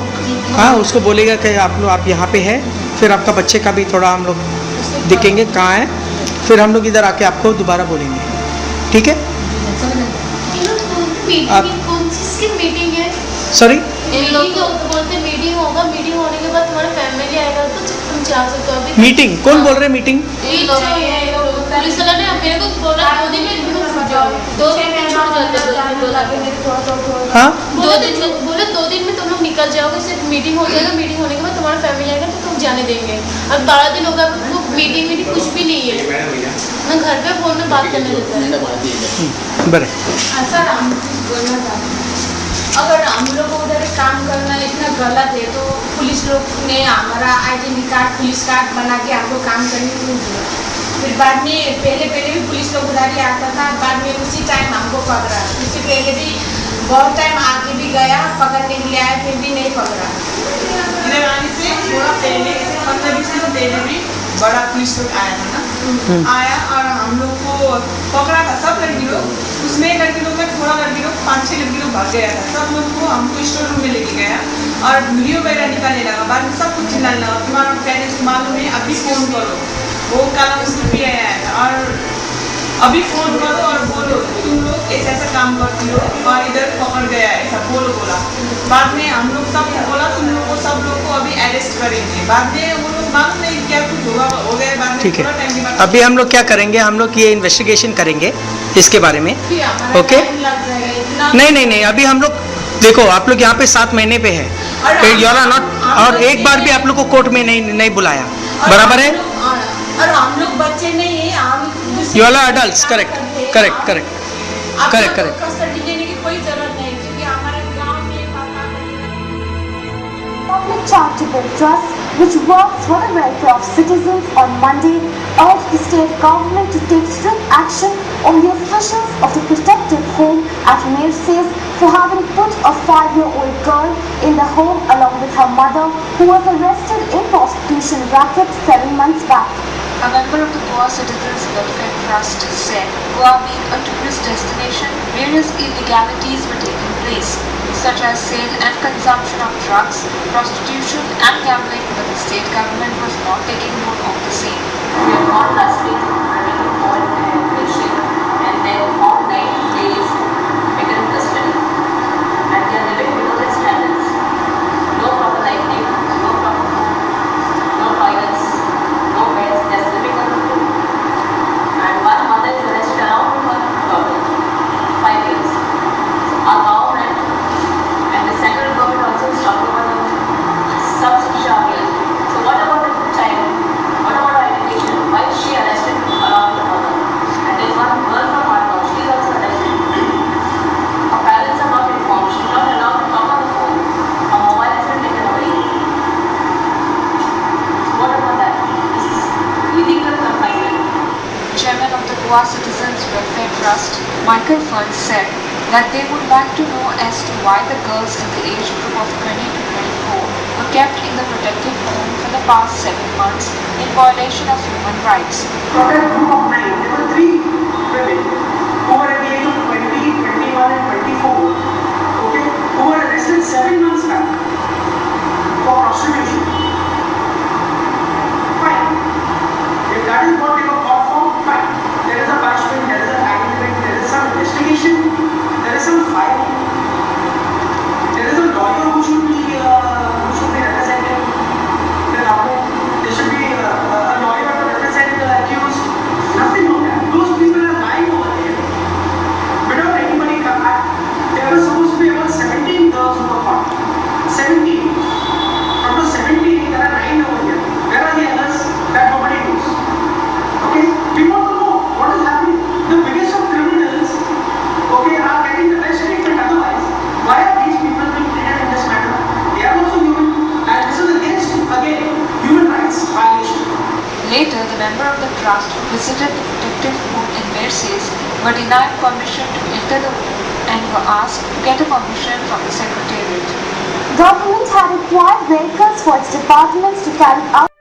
हाँ, उसको बोलेगा कि आप यहाँ पे है, फिर आपका बच्चे का भी थोड़ा हम लोग देखेंगे कहाँ है, फिर हम लोग इधर आके आपको दोबारा बोलेंगे, ठीक है? कौन सी मीटिंग है? सॉरी, इन लोग बोलते मीटिंग होगा, मीटिंग होने के बाद तुम्हारा फैमिली आएगा तो तुम जा सकते हो। अभी मीटिंग कौन बोल रहे हैं? मीटिंग पुलिस वाला ने मेरे को बोला 2 दिन में दो दिन में छोड़ हाँ? 2 दिन में बोले 2 दिन में तुम लोग निकल जाओगे, सिर्फ मीटिंग हो जाएगा, मीटिंग होने के बाद तुम्हारा फैमिली आएगा तो तुम जाने देंगे। अब 12 दिन होगा, मीटिंग में कुछ भी नहीं है ना, घर पे फोन में बात करने देता है। बराबर। सर हम बोलना चाहते हैं, अगर हम लोग को उधर काम करना इतना गलत है तो पुलिस लोग ने हमारा आइडेंटिटी कार्ड, पुलिस कार्ड बना के हमको काम करने क्यों दिया? फिर बाद में पहले भी पुलिस लोग उधर ही आता था, बाद में उसी टाइम हमको पकड़ा। उससे पहले भी बहुत टाइम आगे भी गया, पकड़ने के लिए आया, फिर भी नहीं पकड़ा। इधर आने से थोड़ा पहले, 15-20 दिन पहले भी बड़ा पुलिस लोग आया था ना, आया और हम लोग को पकड़ा था, सब लड़की लोग। उसमें लड़की लोग में थोड़ा लड़की लोग 5-6 लड़की लोग भाग गया था। सब लोग को हमको स्टोर रूम में लेके गया और वीडियो वगैरह निकालने लगा। बाद में सब कुछ चिल्लाने लगा, तुम्हारा पेरेंट्स को मालूम है, अभी फोन करो। वो काला उसको भी आया है और अभी फोन करो और बोलो तुम लोग ऐसा काम करती हो और इधर पकड़ गया है, ऐसा बोला। बाद में हम लोग सब बोला तुम लोग को, सब लोग को अभी अरेस्ट करेंगे। बाद में वो लोग मालूम नहीं क्या कुछ होगा, हो गया। बाद में ठीक थोड़ा टाइम के है, बाद अभी हम लोग क्या करेंगे, हम लोग ये इन्वेस्टिगेशन करेंगे इसके बारे में, ओके? नहीं, अभी हम लोग देखो, आप लोग यहाँ पे 7 महीने पे है, यू आर नॉट, और एक बार भी आप लोग को कोर्ट में नहीं बुलाया, बराबर है? और हम लोग बच्चे नहीं है, हम you are adults, correct. Custody लेने की कोई जरूरत नहीं, क्योंकि हमारे गांव में Public Charitable Trust, which works for the welfare of citizens, on Monday urged the state government to take strict action on the officials of the protective home at Mercedes for having put a 5-year-old girl in the home along with her mother, who was arrested in prostitution racket 7 months back. A member of the Goa Citizens Welfare Trust said, Goa being a tourist destination, various illegalities were taking place, such as sale and consumption of drugs, prostitution and gambling, but the state government was not taking note of the same. We are not lasting running all fishing and then all night days taken in custody. And they are living below their standards. No proper lighting, no proper food, no toilets, no beds, just living on the floor. And one mother is arrested around with her daughter, 5 years. So our government and the central government also is talking about the subsidy. So what about the child? What about her education? Why is she arrested along with her mother? And there is one girl from our house, she is also arrested. Her parents are not informed, she is not allowed to talk on the phone. Her mobile has been taken away. So what about that? This is illegal confinement. Chairman of the Goa Citizens Welfare Trust, Michael Fund, said that they would like to know as to why the girls in the age group of 20 to 24 were kept in the protective home for the past 7 months in violation of human rights. From a group of 9, there were 3 women who were at the age of 20, 21 and 24, okay, who were arrested 7 months back for prostitution. Fine. If that is what they were caught for, fine. There is a punishment, there is a agreement, there is some investigation, there is some filing, there is a lawyer who should be represented. There should be a lawyer to represent the accused. Nothing of that. Those people Later, the member of the trust visited the protective home in Versailles were denied permission to enter the home and were asked to get a permission from the Secretariat. Government had required vehicles for its departments to carry out